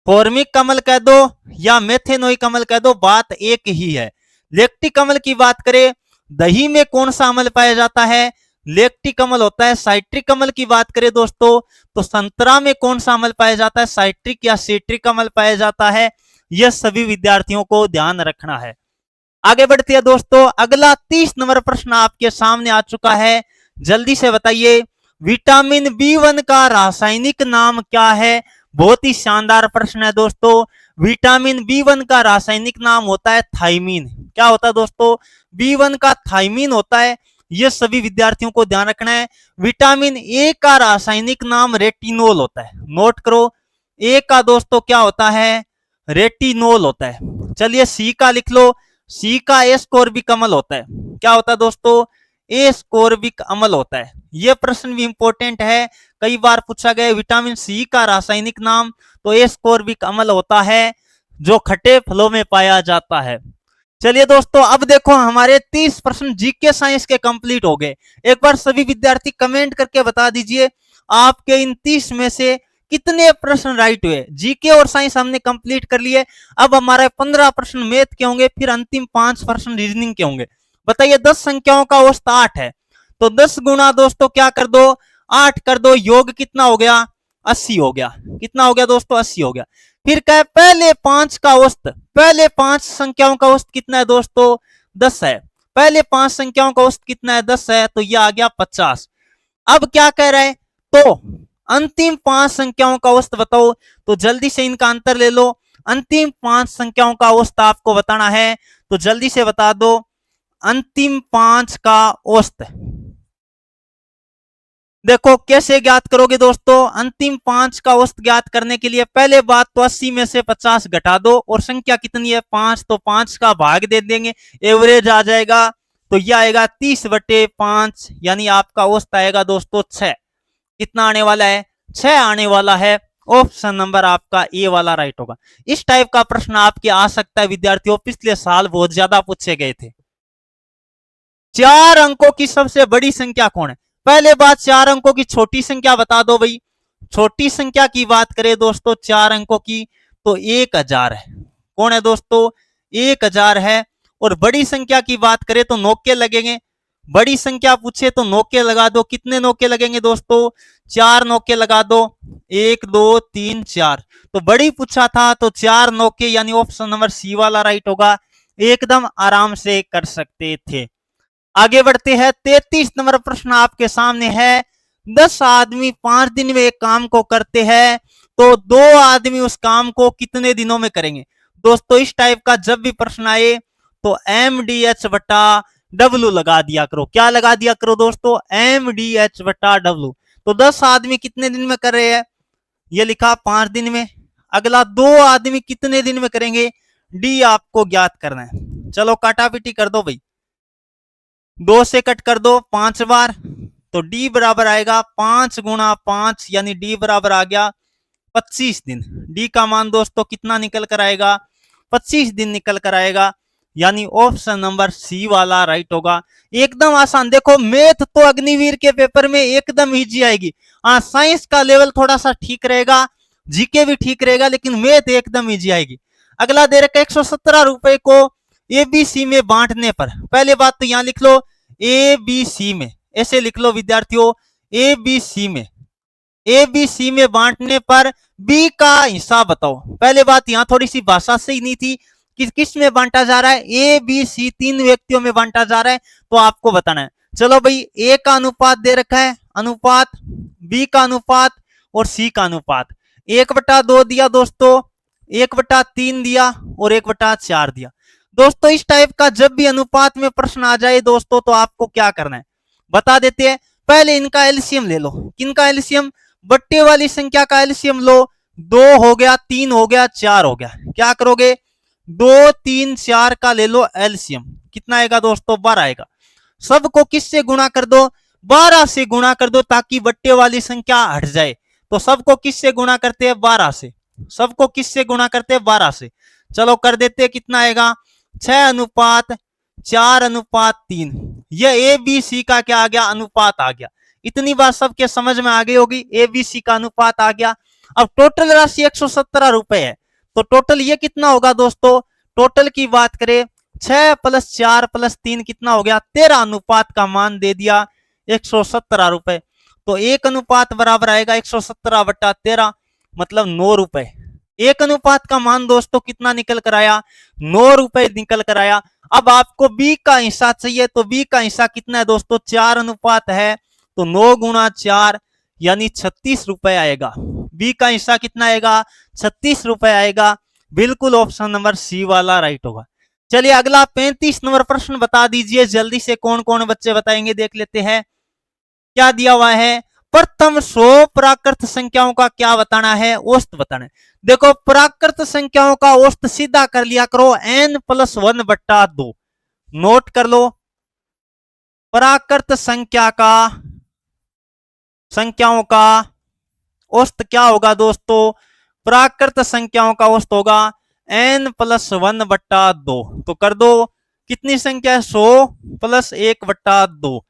फॉर्मिक अम्ल कह दो या मेथेनोइक अम्ल कह दो, बात एक ही है। लैक्टिक अम्ल की बात करें, दही में कौन सा अम्ल पाया जाता है, लैक्टिक अम्ल होता है। साइट्रिक अम्ल की बात करें दोस्तों तो संतरा में कौन सा अम्ल पाया जाता है, साइट्रिक या सिट्रिक अम्ल पाया जाता है। यह सभी विद्यार्थियों को ध्यान रखना है। आगे बढ़ते हैं दोस्तों, अगला 30 नंबर प्रश्न आपके सामने आ चुका है, जल्दी से बताइए विटामिन बी1 का रासायनिक नाम क्या है। बहुत ही शानदार प्रश्न है दोस्तों। विटामिन बी1 का रासायनिक नाम होता है थाइमीन। क्या होता है दोस्तों, बी1 का थाइमीन होता है, यह सभी विद्यार्थियों को ध्यान रखना है। विटामिन ए का रासायनिक नाम रेटिनोल होता है, नोट करो, ए का दोस्तों क्या होता है, रेटिनोल होता है। चलिए सी का लिख लो, सी का एस्कोर्बिक अम्ल होता है। क्या होता है दोस्तों, एस्कोर्बिक अम्ल होता है। यह प्रश्न भी इंपॉर्टेंट है, कई बार पूछा गया विटामिन सी का रासायनिक नाम, तो एस्कोर्बिक अम्ल होता है जो खट्टे फलों में पाया जाता है। चलिए दोस्तों अब देखो हमारे 30 प्रश्न जीके साइंस के कंप्लीट हो गए। एक बार सभी विद्यार्थी कमेंट करके बता दीजिए आपके इन 30 में से कितने प्रश्न राइट हुए। जीके और साइंस हमने कंप्लीट कर लिए, अब हमारे 15 प्रश्न मैथ के होंगे, फिर अंतिम 5 प्रश्न रीजनिंग के होंगे। बताइए 10 संख्याओं का औसत 8 है, तो 10 गुना दोस्तों क्या कर दो, 8 कर दो, योग कितना हो गया, 80 हो गया। कितना हो गया दोस्तों, 80 हो गया। फिर क्या पहले 5 का औसत, पहले 5 संख्याओं का औसत कितना है दोस्तों, 10 है। पहले 5 संख्याओं का औसत कितना है, 10 है, तो यह आ गया 50। अब क्या कह रहा है, तो अंतिम 5 संख्याओं का औसत बताओ, तो जल्दी से इनका अंतर ले लो। अंतिम 5 संख्याओं का औसत आपको बताना है, तो जल्दी से बता दो अंतिम 5 का औसत। देखो कैसे ज्ञात करोगे दोस्तों, अंतिम 5 का औसत ज्ञात करने के लिए पहले बात तो 80 में से 50 घटा दो, और संख्या कितनी है 5, तो 5 का भाग दे देंगे, एवरेज आ जाएगा, तो यह आएगा 30/5, यानी आपका औसत आएगा दोस्तों 6। कितना आने वाला है, 6 आने वाला है। ऑप्शन नंबर आपका ए वाला राइट होगा। इस टाइप का प्रश्न आपके आ सकता है विद्यार्थियों, पिछले साल बहुत ज्यादा पूछे गए थे। 4 अंकों की सबसे बड़ी संख्या कौन है। पहले बात 4 अंकों की छोटी संख्या बता दो भाई। छोटी संख्या की बात करें दोस्तों 4 अंकों की, तो 1000 है। कौन है दोस्तों, 1000 है। और बड़ी संख्या की बात करें तो नौके लगेंगे, बड़ी संख्या पूछे तो नौके लगा दो। कितने नौके लगेंगे दोस्तों, 4 नौके लगा दो, 1 2 3 4। तो बड़ी पूछा था तो 4 नौके, यानी ऑप्शन नंबर सी वाला राइट होगा। एकदम आराम से कर सकते थे। आगे बढ़ते हैं, 33 नंबर प्रश्न आपके सामने है। 10 आदमी 5 दिन में एक काम को करते हैं, तो 2 आदमी उस काम को कितने दिनों में करेंगे। दोस्तों इस टाइप का जब भी प्रश्न आए तो MDH/W लगा दिया करो। क्या लगा दिया करो दोस्तों, MDH/W। तो 10 आदमी कितने दिन में कर रहे हैं, ये लिखा 5 दिन में। अगला 2 आदमी कितने दिन में करेंगे, डी आपको ज्ञात करना है। चलो काटापीटी कर दो भाई, 2 से कट कर दो 5 बार, तो डी बराबर आएगा 5 गुणा 5, यानी डी बराबर आ गया 25 दिन। डी का मान दोस्तों कितना निकल कर आएगा, 25 दिन निकल कर आएगा, यानी ऑप्शन नंबर सी वाला राइट होगा। एकदम आसान। देखो मैथ तो अग्निवीर के पेपर में एकदम इजी आएगी। हाँ साइंस का लेवल थोड़ा सा ठीक रहेगा, जीके भी ठीक रहेगा, लेकिन मैथ एकदम इजी आएगी। अगला दे रखा 117 रुपए को एबीसी में बांटने पर, पहले बात तो यहां लिख लो एबीसी में, ऐसे लिख लो विद्यार्थियों, एबीसी में। ए बी सी में बांटने पर बी का हिस्सा बताओ। पहले बात यहां थोड़ी सी भाषा सही नहीं थी कि किस में बांटा जा रहा है, ए बी सी तीन व्यक्तियों में बांटा जा रहा है, तो आपको बताना है। चलो भाई, ए का अनुपात दे रखा है, अनुपात, बी का अनुपात और सी का अनुपात। 1/2 दिया दोस्तों, 1/3 दिया और 1/4 दिया। दोस्तों इस टाइप का जब भी अनुपात में प्रश्न आ जाए दोस्तों, तो आपको क्या करना है बता देते हैं। पहले इनका एलसीएम ले लो। किनका एलसीएम? बट्टे वाली संख्या का एलसीएम लो। 2 हो गया, 3 हो गया, 4 हो गया। क्या करोगे? 2 3 4 का ले लो एलसीएम। कितना आएगा दोस्तों? 12 आएगा। सबको किससे गुणा कर दो? 12 से गुणा कर दो, ताकि बट्टे वाली संख्या हट जाए। तो सबको किससे गुणा करते हैं? 12 से। सबको किससे गुणा करते हैं? 12 से। चलो कर देते हैं, कितना आएगा? 6:4:3। यह ए बी सी का क्या आ गया? अनुपात आ गया। इतनी बात सबके समझ में आ गई होगी, ए बी सी का अनुपात आ गया। अब टोटल राशि 117 रुपए है, तो टोटल ये कितना होगा दोस्तों? टोटल की बात करें, 6 + 4 + 3 कितना हो गया? 13 अनुपात का मान दे दिया 117 रुपए। तो एक अनुपात बराबर आएगा 117/13, मतलब 9 रुपए। एक अनुपात का मान दोस्तों कितना निकल कर आया? 9 रुपए निकल कर आया। अब आपको बी का हिस्सा चाहिए, तो बी का हिस्सा कितना है दोस्तों? 4 अनुपात है, तो 9 × 4 यानी 36 रुपए आएगा। बी का हिस्सा कितना आएगा? 36 रुपए आएगा। बिल्कुल ऑप्शन नंबर सी वाला राइट होगा। चलिए अगला 35 नंबर प्रश्न बता दीजिए जल्दी से, कौन कौन बच्चे बताएंगे देख लेते हैं। क्या दिया हुआ है? प्रथम 100 प्राकृत संख्याओं का क्या बताना है? औसत बताना है। देखो प्राकृत संख्याओं का औसत सीधा कर लिया करो, n + 1/2। नोट कर लो, प्राकृत संख्याओं का औसत क्या होगा दोस्तों? प्राकृत संख्याओं का औसत होगा n + 1/2। तो कर दो, कितनी संख्या है? 100 + 1/2,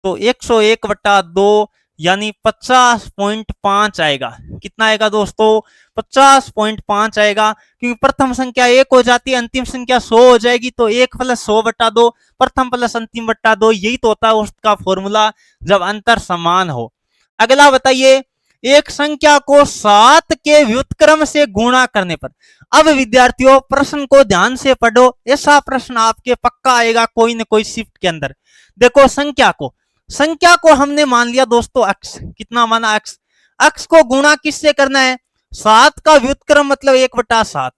तो 101/2 यानी 50.5 आएगा। कितना आएगा दोस्तों? 50.5 आएगा, क्योंकि प्रथम संख्या 1 हो जाती है, अंतिम संख्या 100 हो जाएगी, तो 1 + 100/2 प्रथम + अंतिम बट्टा 2, यही तो होता है उसका फॉर्मूला जब अंतर समान हो। अगला बताइए, एक संख्या को 7 के व्युत्क्रम से गुणा करने पर। अब विद्यार्थियों प्रश्न को ध्यान से पढ़ो, ऐसा प्रश्न आपके पक्का आएगा कोई ना कोई शिफ्ट के अंदर। देखो संख्या को हमने मान लिया दोस्तों अक्स। कितना माना? अक्स। अक्स को गुणा किससे करना है? 7 का व्युत्क्रम मतलब 1/7।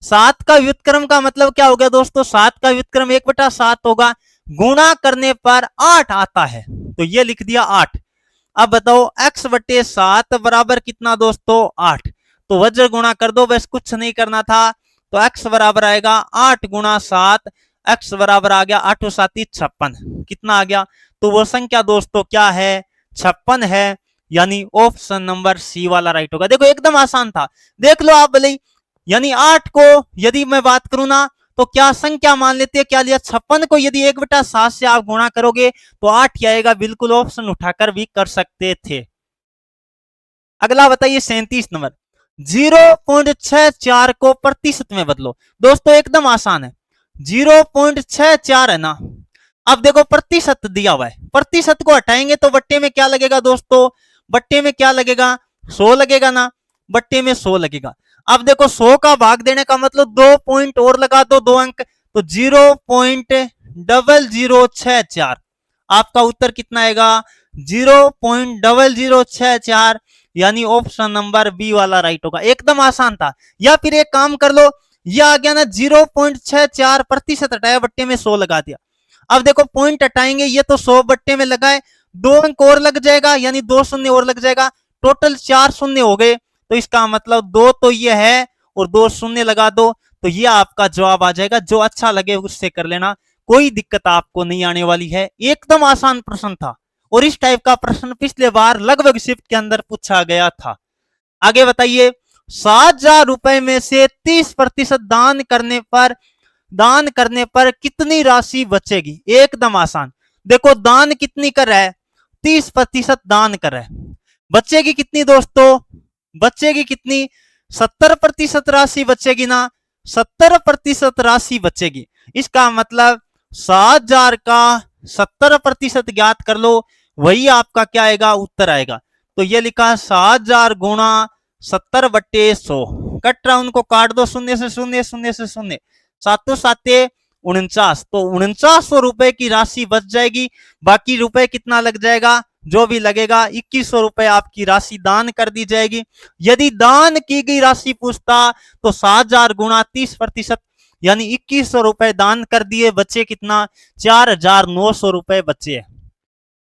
7 का व्युत्क्रम का मतलब क्या हो गया दोस्तों? 7 का व्युत्क्रम 1/7 होगा। गुणा करने पर 8 आता है, तो ये लिख दिया 8। अब बताओ x/7 बराबर कितना दोस्तों? 8। तो वज्र गुणा कर दो, बस कुछ नहीं करना था। तो x बराबर आएगा 8 × 7, x बराबर आ गया 8 × 7 = 56। कितना आ गया? तो वो संख्या दोस्तों क्या है? 56 है, यानी ऑप्शन नंबर सी वाला राइट होगा। देखो एकदम आसान था, देख लो आप भले। यानी 8 को यदि मैं बात करूं ना, तो क्या संख्या मान लेते हैं? क्या लिया? 56 को यदि 1/7 से आप गुणा करोगे तो 8 ही आएगा। बिल्कुल ऑप्शन उठाकर भी कर सकते थे। अगला बताइए 37 नंबर, 0.64 को प्रतिशत में बदलो। दोस्तों एकदम आसान है, 0.64 है ना। अब देखो प्रतिशत दिया हुआ है, प्रतिशत को हटाएंगे तो बट्टे में क्या लगेगा दोस्तों? बट्टे में क्या लगेगा? 100 लगेगा ना। बट्टे में 100 लगेगा। अब देखो 100 का भाग देने का मतलब 2 पॉइंट और लगा दो, 2 अंक, तो 0.0064। आपका उत्तर कितना आएगा? 0.0064, यानी ऑप्शन नंबर बी वाला राइट होगा। एकदम आसान था। या फिर एक काम कर लो, यह आ गया ना 0.64 प्रतिशत हटाया, बट्टे में 100 लगा दिया। अब देखो पॉइंट हटाएंगे, ये तो 100 बट्टे में लगाए, 2 अंक और लग जाएगा, यानी 2 शून्य और लग जाएगा, टोटल 4 शून्य हो गए। तो इसका मतलब 2 तो ये है और 2 शून्य लगा दो, तो ये आपका जवाब आ जाएगा। जो अच्छा लगे उससे कर लेना, कोई दिक्कत आपको नहीं आने वाली है। एकदम आसान प्रश्न था, और इस टाइप का प्रश्न पिछले बार लगभग शिफ्ट के अंदर पूछा गया था। आगे बताइए, 7,000 रुपए में से 30% दान करने पर कितनी राशि बचेगी? एकदम आसान। देखो दान कितनी कर रहा है? 30% दान कर रहा है। बचेगी कितनी दोस्तों? बचेगी कितनी? 70% राशि बचेगी ना। 70% राशि बचेगी। इसका मतलब 7,000 का 70% ज्ञात कर लो, वही आपका क्या आएगा? उत्तर आएगा। तो ये लिखा 7000 गुणा 70/100, कट रहा, उनको काट दो, शून्य से शून्य, शून्य से शून्य, 7 7 49, तो 4900 रुपए की राशि बच जाएगी। बाकी रुपए कितना लग जाएगा, जो भी लगेगा 2100 रुपए आपकी राशि दान कर दी जाएगी। यदि दान की गई राशि पूछता तो 7000 गुणा 30%, यानी 2100 रुपए दान कर दिए, बचे कितना, 4900 रुपए बचे।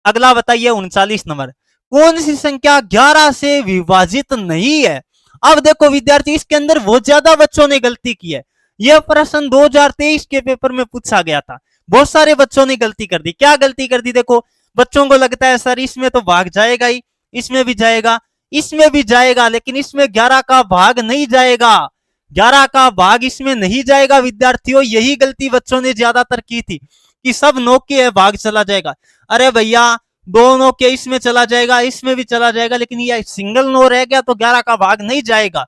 अगला बताइए 39 नंबर, कौन सी संख्या 11 से विभाजित नहीं है। अब देखो विद्यार्थी, इसके अंदर बहुत ज्यादा बच्चों ने गलती की है। यह प्रश्न 2023 के पेपर में पूछा गया था, बहुत सारे बच्चों ने गलती कर दी। क्या गलती कर दी, देखो बच्चों को लगता है सर इसमें तो भाग जाएगा ही, इसमें भी जाएगा, इसमें भी जाएगा, लेकिन इसमें 11 का भाग नहीं जाएगा, 11 का भाग इसमें नहीं जाएगा विद्यार्थियों। यही गलती बच्चों ने ज्यादातर की थी कि सब 9 के भाग चला जाएगा। अरे भैया, दोनों के इसमें चला जाएगा, इसमें भी चला जाएगा, लेकिन ये सिंगल 9 रह गया तो 11 का भाग नहीं जाएगा।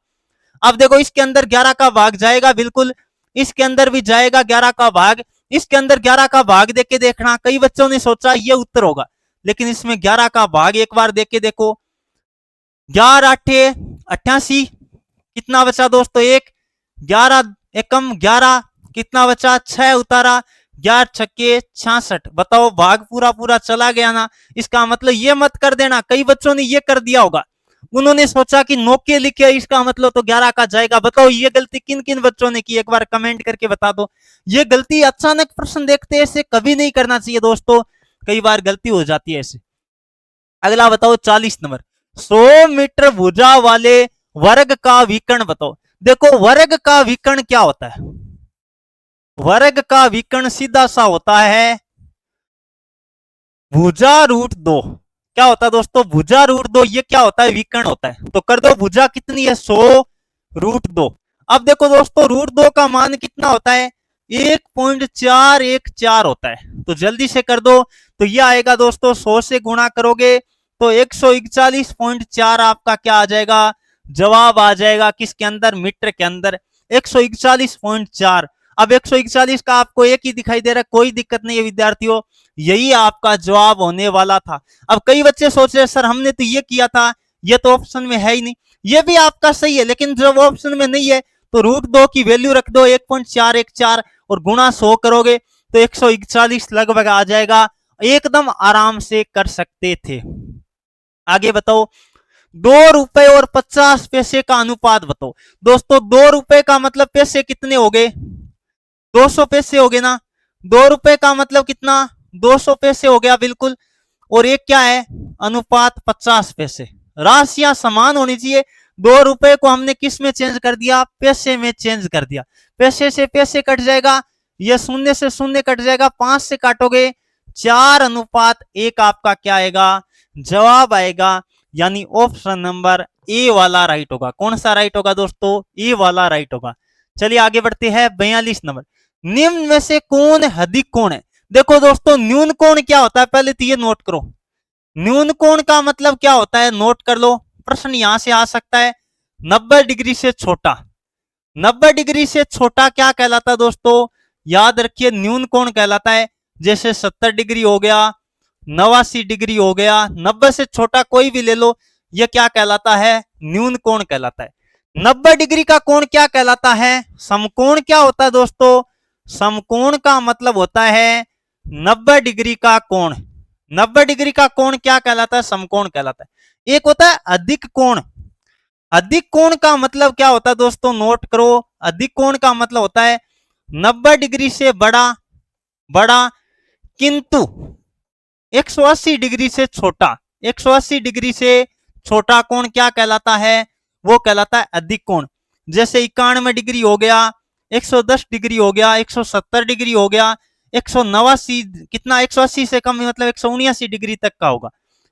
अब देखो इसके अंदर 11 का भाग जाएगा, बिल्कुल इसके अंदर भी जाएगा 11 का भाग, इसके अंदर 11 का भाग देख के देखना। कई बच्चों ने सोचा ये उत्तर होगा, लेकिन इसमें 11 का भाग एक बार देख के देखो, 11 8 88, कितना बचा दोस्तों, 1, 11 एकम 11, कितना बचा, 6 उतारा, 11 छक्के 66, बताओ भाग पूरा पूरा चला गया ना। इसका मतलब ये मत कर देना, कई बच्चों ने ये कर दिया होगा, उन्होंने सोचा कि 9 के लिखे, इसका मतलब तो 11 का जाएगा। बताओ ये गलती किन किन बच्चों ने की, एक बार कमेंट करके बता दो। ये गलती अचानक प्रश्न देखते ऐसे कभी नहीं करना चाहिए दोस्तों, कई बार गलती हो जाती है ऐसे। अगला बताओ 40 नंबर, 100 मीटर भुजा वाले वर्ग का विकर्ण बताओ। देखो वर्ग का विकर्ण क्या होता है, वर्ग का विकर्ण सीधा सा होता है भुजा रूट 2। क्या होता है दोस्तों, भुजा रूट 2, ये क्या होता है, विकर्ण होता है। तो कर दो, भुजा कितनी है, 100 रूट 2। अब देखो दोस्तों रूट 2 का मान कितना होता है, 1.414 होता है। तो जल्दी से कर दो, तो ये आएगा दोस्तों 100 से गुणा करोगे तो 141.4 आपका क्या आ जाएगा, जवाब आ जाएगा किसके अंदर, मीटर के अंदर 141.4। अब 141 का आपको एक ही दिखाई दे रहा है, कोई दिक्कत नहीं है विद्यार्थियों, यही आपका जवाब होने वाला था। अब कई बच्चे सोच रहे सर हमने तो ये किया था, ये तो ऑप्शन में है ही नहीं। ये भी आपका सही है, लेकिन जब ऑप्शन में नहीं है तो रूट 2 की वैल्यू रख दो 1.414 और गुणा 100 करोगे तो 141 लगभग आ जाएगा, एकदम आराम से कर सकते थे। आगे बताओ 2 रुपए और 50 पैसे का अनुपात बताओ। दोस्तों 2 रुपए का मतलब पैसे कितने हो गए, 200 पैसे हो गए ना। 2 रुपए का मतलब कितना, 200 पैसे हो गया बिल्कुल। और एक क्या है, अनुपात 50 पैसे। राशियां समान होनी चाहिए। 2 रुपए को हमने किस में चेंज कर दिया, पैसे में चेंज कर दिया। पैसे से पैसे कट जाएगा, ये शून्य से शून्य कट जाएगा, 5 से काटोगे 4:1 आपका क्या आएगा, जवाब आएगा। यानी ऑप्शन नंबर ए वाला राइट होगा। कौन सा राइट होगा दोस्तों, ए वाला राइट होगा। चलिए आगे बढ़ते हैं 42 नंबर, निम्न में से कौन अधिक कोण है। देखो दोस्तों न्यून कोण क्या होता है, पहले तो ये नोट करो। न्यून कोण का मतलब क्या होता है, नोट कर लो। प्रश्न यहां से आ सकता है 90 डिग्री से छोटा। 90 डिग्री से छोटा क्या कहलाता है दोस्तों, याद रखिए न्यून कोण कहलाता है। जैसे 70 डिग्री हो गया, 89 डिग्री हो गया, 90 से छोटा कोई भी ले लो, यह क्या कहलाता है, न्यून कोण कहलाता है। 90 डिग्री का कोण क्या कहलाता है, समकोण। क्या होता है दोस्तों, समकोण का मतलब होता है 90 डिग्री का कोण। 90 डिग्री का कोण क्या कहलाता है, समकोण कहलाता है। एक होता है अधिक कोण। अधिक कोण का मतलब क्या होता है दोस्तों, नोट करो। अधिक कोण का मतलब होता है 90 डिग्री से बड़ा, बड़ा किंतु 180 डिग्री से छोटा। 180 डिग्री से छोटा कोण क्या कहलाता है, वो कहलाता है अधिक कोण। जैसे 91 डिग्री हो गया, 110 डिग्री हो गया, 170 डिग्री हो गया, 189 कितना, 180 से कम मतलब 179 डिग्री तक का होगा।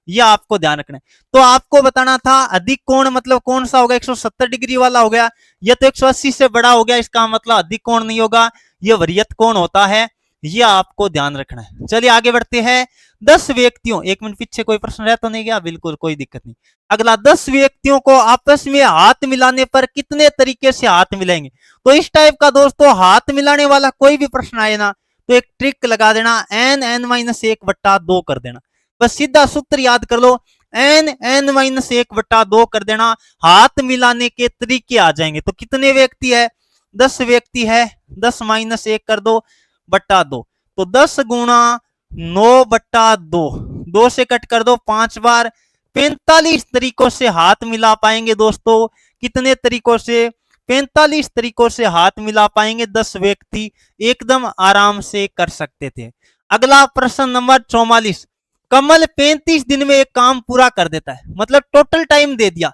यह आपको ध्यान रखना है। तो आपको बताना था अधिक कोण मतलब कौन सा होगा, 170 डिग्री वाला हो गया। यह तो 180 से बड़ा हो गया, इसका मतलब अधिक कोण नहीं होगा, यह वरीयत कोण होता है। यह आपको ध्यान रखना है। चलिए आगे बढ़ते हैं। 10 व्यक्तियों, एक मिनट पीछे कोई प्रश्न रह तो नहीं गया, बिल्कुल कोई दिक्कत नहीं। अगला 10 व्यक्तियों को आपस में हाथ मिलाने पर कितने तरीके से हाथ मिलाएंगे। तो इस टाइप का दोस्तों हाथ मिलाने वाला कोई भी प्रश्न आए ना तो एक ट्रिक लगा देना, n n-1/2 कर देना। बस सीधा सूत्र याद कर लो, n-1/2 कर देना, हाथ मिलाने के तरीके आ जाएंगे। तो कितने व्यक्ति है, 10 व्यक्ति है, 10 - 1 कर दो बट्टा 2, तो 10 गुणा 9 बट्टा 2, 2 से कट कर दो 5 बार, 45 तरीकों से हाथ मिला पाएंगे दोस्तों। कितने तरीकों से, 45 तरीकों से हाथ मिला पाएंगे 10 व्यक्ति, एकदम आराम से कर सकते थे। अगला प्रश्न नंबर 44, कमल 35 दिन में एक काम पूरा कर देता है, मतलब टोटल टाइम दे दिया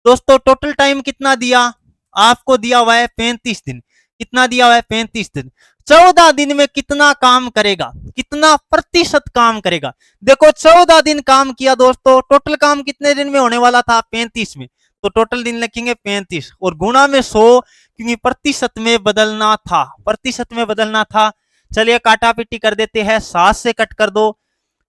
दोस्तों। टोटल टाइम कितना दिया, आपको दिया हुआ है 35 दिन। कितना दिया हुआ है, 35 दिन। 14 दिन में कितना काम करेगा, कितना प्रतिशत काम करेगा। देखो 14 दिन काम किया दोस्तों, टोटल काम कितने दिन में होने वाला था, 35 में, तो टोटल दिन लिखेंगे 35 और गुणा में 100, क्योंकि प्रतिशत में बदलना था, प्रतिशत में बदलना था। चलिए काटा पीटी कर देते हैं, 7 से कट कर दो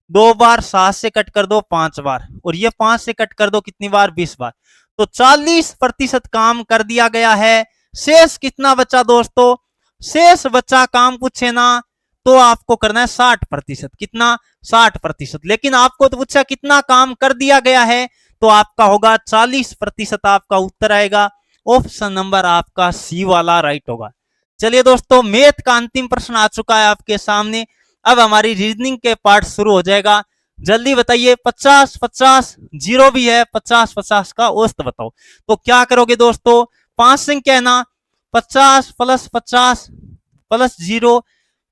2 बार, 7 से कट कर दो 5 बार, और ये 5 से कट कर दो कितनी बार, 20 बार। तो 40% काम कर दिया गया है। शेष कितना बचा दोस्तों, शेष बचा काम पूछे ना तो आपको करना है 60%। कितना, 60%। लेकिन आपको तो पूछा कितना काम कर दिया गया है, तो आपका होगा 40%, आपका उत्तर आएगा। ऑप्शन नंबर आपका सी वाला राइट होगा। चलिए दोस्तों, मैथ का अंतिम प्रश्न आ चुका है आपके सामने। अब हमारी रीजनिंग के पार्ट शुरू हो जाएगा। जल्दी बताइए, 50-50 जीरो भी है, 50-50 का औसत बताओ। तो क्या करोगे दोस्तों, 5 संख्या है ना, 50 + 50 + 0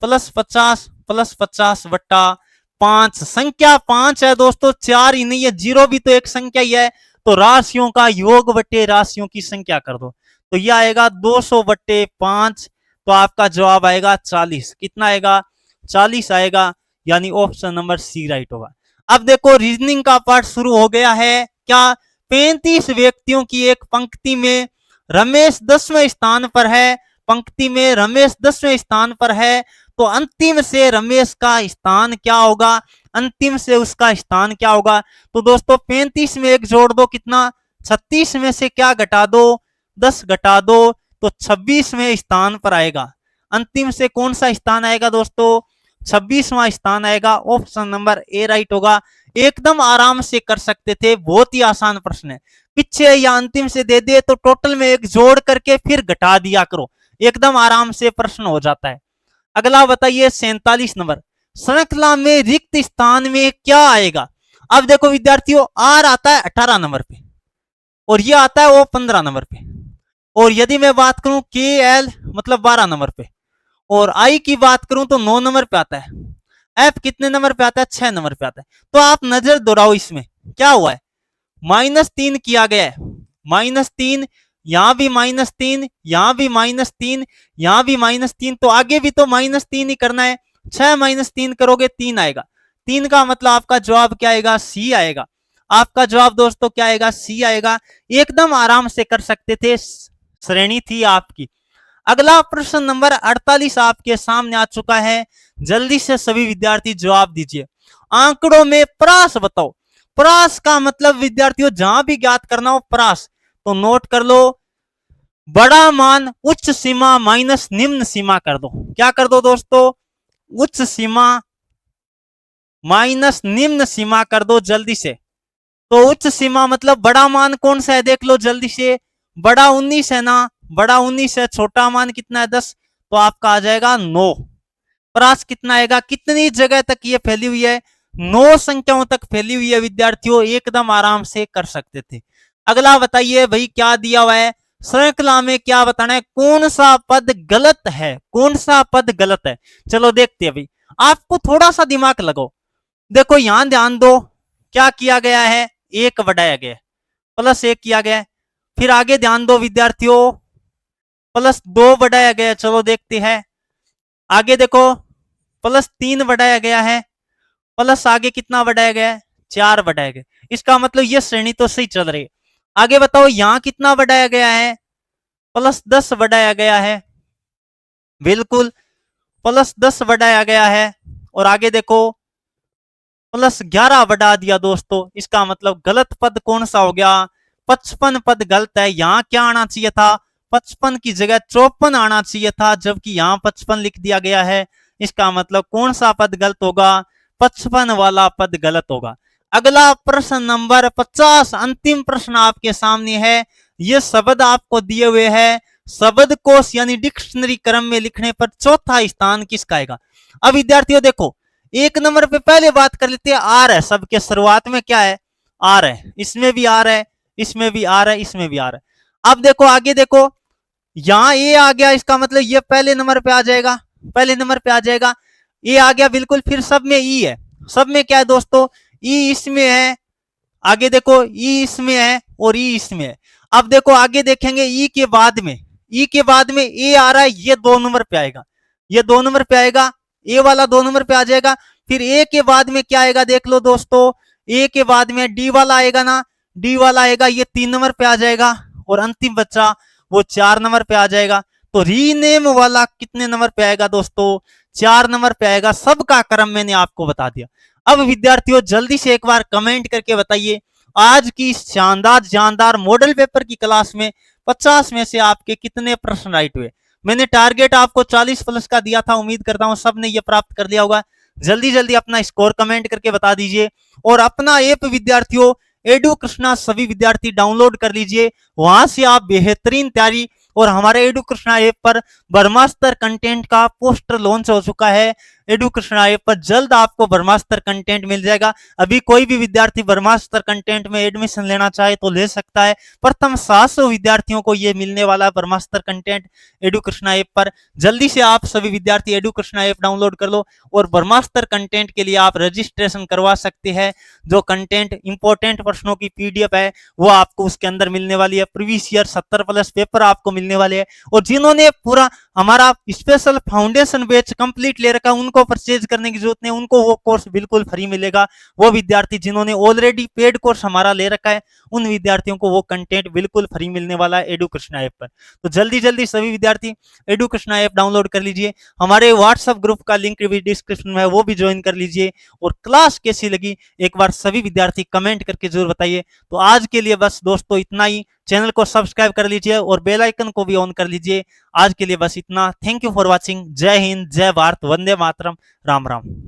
+ 50 + 50 बट्टा 5। संख्या 5 है दोस्तों, 4 ही नहीं है, जीरो भी तो एक संख्या ही है। तो राशियों का योग बटे राशियों की संख्या कर दो, तो यह आएगा 200 बटे 5। तो आपका जवाब आएगा 40। कितना आएगा, 40 आएगा, यानी ऑप्शन नंबर सी राइट होगा। अब देखो रीजनिंग का पार्ट शुरू हो गया है। क्या, 35 व्यक्तियों की एक पंक्ति में रमेश 10वें स्थान पर है, पंक्ति में रमेश 10वें स्थान पर है, तो अंतिम से रमेश का स्थान क्या होगा, अंतिम से उसका स्थान क्या होगा। तो दोस्तों 35 में एक जोड़ दो, कितना, 36 में से क्या घटा दो, 10 घटा दो, तो 26वें स्थान पर आएगा। अंतिम से कौन सा स्थान आएगा दोस्तों, 26वां स्थान आएगा। ऑप्शन नंबर ए राइट होगा। एकदम आराम से कर सकते थे, बहुत ही आसान प्रश्न है। पीछे या अंतिम से दे दे तो टोटल में एक जोड़ करके फिर घटा दिया करो, एकदम आराम से प्रश्न हो जाता है। अगला बताइए 47 नंबर, श्रृंखला में रिक्त स्थान में क्या आएगा। अब देखो विद्यार्थियों, आर आता है 18 नंबर पे और ये आता है वो 15 नंबर पे, और यदि मैं बात करूं के एल मतलब 12 नंबर पे, और आई की बात करूं तो 9 नंबर पे आता है। एफ कितने नंबर पे आता है, 6 नंबर पे आता है। तो आप नजर दोहराओ, इसमें क्या हुआ है, -3 किया गया है, -3, यहां भी -3, यहां भी -3, यहां भी -3, तो आगे भी तो -3 ही करना है। 6 - 3 करोगे 3 आएगा, 3 का मतलब आपका जवाब क्या आएगा, सी आएगा। आपका जवाब दोस्तों क्या आएगा, सी आएगा। एकदम आराम से कर सकते थे, श्रेणी थी आपकी। अगला प्रश्न नंबर 48 आपके सामने आ चुका है। जल्दी से सभी विद्यार्थी जवाब दीजिए। आंकड़ों में प्रास बताओ। प्रास का मतलब विद्यार्थियों जहां भी ज्ञात करना हो प्रास, तो नोट कर लो, बड़ा मान उच्च सीमा माइनस निम्न सीमा कर दो। क्या कर दो दोस्तों, उच्च सीमा माइनस निम्न सीमा कर दो जल्दी से। तो उच्च सीमा मतलब बड़ा मान कौन सा है, देख लो जल्दी से, बड़ा 19 है ना, बड़ा 19 है, छोटा मान कितना है 10, तो आपका आ जाएगा 9। प्रास कितना आएगा, कितनी जगह तक ये फैली हुई है, 9 संख्याओं तक फैली हुई है विद्यार्थियों, एकदम आराम से कर सकते थे। अगला बताइए भाई क्या दिया हुआ है, श्रृंखला में क्या बताना है, कौन सा पद गलत है, कौन सा पद गलत है। चलो देखते हैं भाई, आपको थोड़ा सा दिमाग लगाओ। देखो यहां ध्यान दो, क्या किया गया है, 1 बढ़ाया गया, +1 किया गया है। फिर आगे ध्यान दो विद्यार्थियों, +2 बढ़ाया गया, चलो देखते हैं। आगे देखो +3 बढ़ाया गया है, प्लस आगे कितना बढ़ाया गया है, 4 बढ़ाया गया। इसका मतलब ये श्रेणी तो सही चल रही है। आगे बताओ यहां कितना बढ़ाया गया है, +10 बढ़ाया गया है, बिल्कुल +10 बढ़ाया गया है। और आगे देखो +11 बढ़ा दिया दोस्तों, इसका मतलब गलत पद कौन सा हो गया, 55 पद गलत है। यहां क्या आना चाहिए था, 55 की जगह 54 आना चाहिए था, जबकि यहां 55 लिख दिया गया है। इसका मतलब कौन सा पद गलत होगा, 55 वाला पद गलत होगा। अगला प्रश्न नंबर 50, अंतिम प्रश्न आपके सामने है। ये शब्द आपको दिए हुए हैं, शब्दकोश यानी डिक्शनरी क्रम में लिखने पर चौथा स्थान किसका आएगा। अब विद्यार्थियों देखो, एक नंबर पे पहले बात कर लेते हैं, आर है, सबके शुरुआत में क्या है, आर है, इसमें भी आर है, इसमें भी आर है, इसमें भी आर है। अब देखो आगे देखो, यहां ए आ गया, इसका मतलब ये पहले नंबर पे आ जाएगा, पहले नंबर पे आ जाएगा, ए आ गया बिल्कुल। फिर सब में ई है, सब में क्या है दोस्तों, ई इसमें है, आगे देखो ई इसमें है और ई इसमें है। अब देखो आगे देखेंगे, ई के बाद में, ई के बाद में ए आ रहा है, ये 2 नंबर पे आएगा, ये 2 नंबर पे आएगा, ए वाला 2 नंबर पे आ जाएगा। फिर ए के बाद में क्या आएगा देख लो दोस्तों, ए के बाद में डी वाला आएगा ना, डी वाला आएगा, ये 3 नंबर पे आ जाएगा, और अंतिम बच्चा वो 4 नंबर पे आ जाएगा। तो रीनेम वाला कितने नंबर पे आएगा दोस्तों, 4 नंबर पे आएगा। सबका क्रम मैंने आपको बता दिया। अब विद्यार्थियों जल्दी से एक बार कमेंट करके बताइए, आज की इस शानदार जानदार मॉडल पेपर की क्लास में 50 में से आपके कितने प्रश्न राइट हुए। मैंने टारगेट आपको 40 प्लस का दिया था, उम्मीद करता हूं सबने ये प्राप्त कर लिया होगा। जल्दी जल्दी अपना स्कोर कमेंट करके बता दीजिए, और अपना ऐप विद्यार्थियों एडू कृष्णा सभी विद्यार्थी डाउनलोड कर लीजिए, वहां से आप बेहतरीन तैयारी, और हमारे एडू कृष्णा ऐप पर ब्रह्मास्त्र कंटेंट का पोस्टर लॉन्च हो चुका है। एडू कृष्णा ऐप पर जल्द आपको ब्रह्मास्त्र कंटेंट मिल जाएगा। अभी कोई भी विद्यार्थी ब्रह्मास्त्र कंटेंट में एडमिशन लेना चाहे तो ले सकता है। प्रथम 700 विद्यार्थियों को यह मिलने वाला है ब्रह्मास्त्र कंटेंट एडू कृष्णा ऐप पर। जल्दी से आप सभी विद्यार्थी एडू कृष्णा ऐप डाउनलोड कर लो, और ब्रह्मास्त्र कंटेंट के लिए आप रजिस्ट्रेशन करवा सकते हैं। जो कंटेंट इंपॉर्टेंट प्रश्नों की पीडीएफ है वो आपको उसके अंदर मिलने वाली है। प्रीवियस ईयर 70 प्लस पेपर आपको मिलने वाले हैं, और जिन्होंने पूरा हमारा स्पेशल फाउंडेशन बैच कंप्लीट ले रखा है उनको परचेज करने की जरूरत नहीं, उनको वो कोर्स बिल्कुल फ्री मिलेगा। वो विद्यार्थी जिन्होंने ऑलरेडी पेड कोर्स हमारा ले रखा है उन विद्यार्थियों को वो कंटेंट बिल्कुल फ्री मिलने वाला है एडू कृष्णा ऐप पर। तो जल्दी जल्दी सभी विद्यार्थी एडू कृष्णा ऐप डाउनलोड कर लीजिए। हमारे व्हाट्सएप ग्रुप का लिंक भी डिस्क्रिप्शन में है, वो भी ज्वाइन कर लीजिए। और क्लास कैसी लगी एक बार सभी विद्यार्थी कमेंट करके जरूर बताइए। तो आज के लिए बस दोस्तों इतना ही। चैनल को सब्सक्राइब कर लीजिए और बेल आइकन को भी ऑन कर लीजिए। आज के लिए बस इतना। Thank you for watching. जय हिंद, जय भारत, वंदे मातरम, राम राम।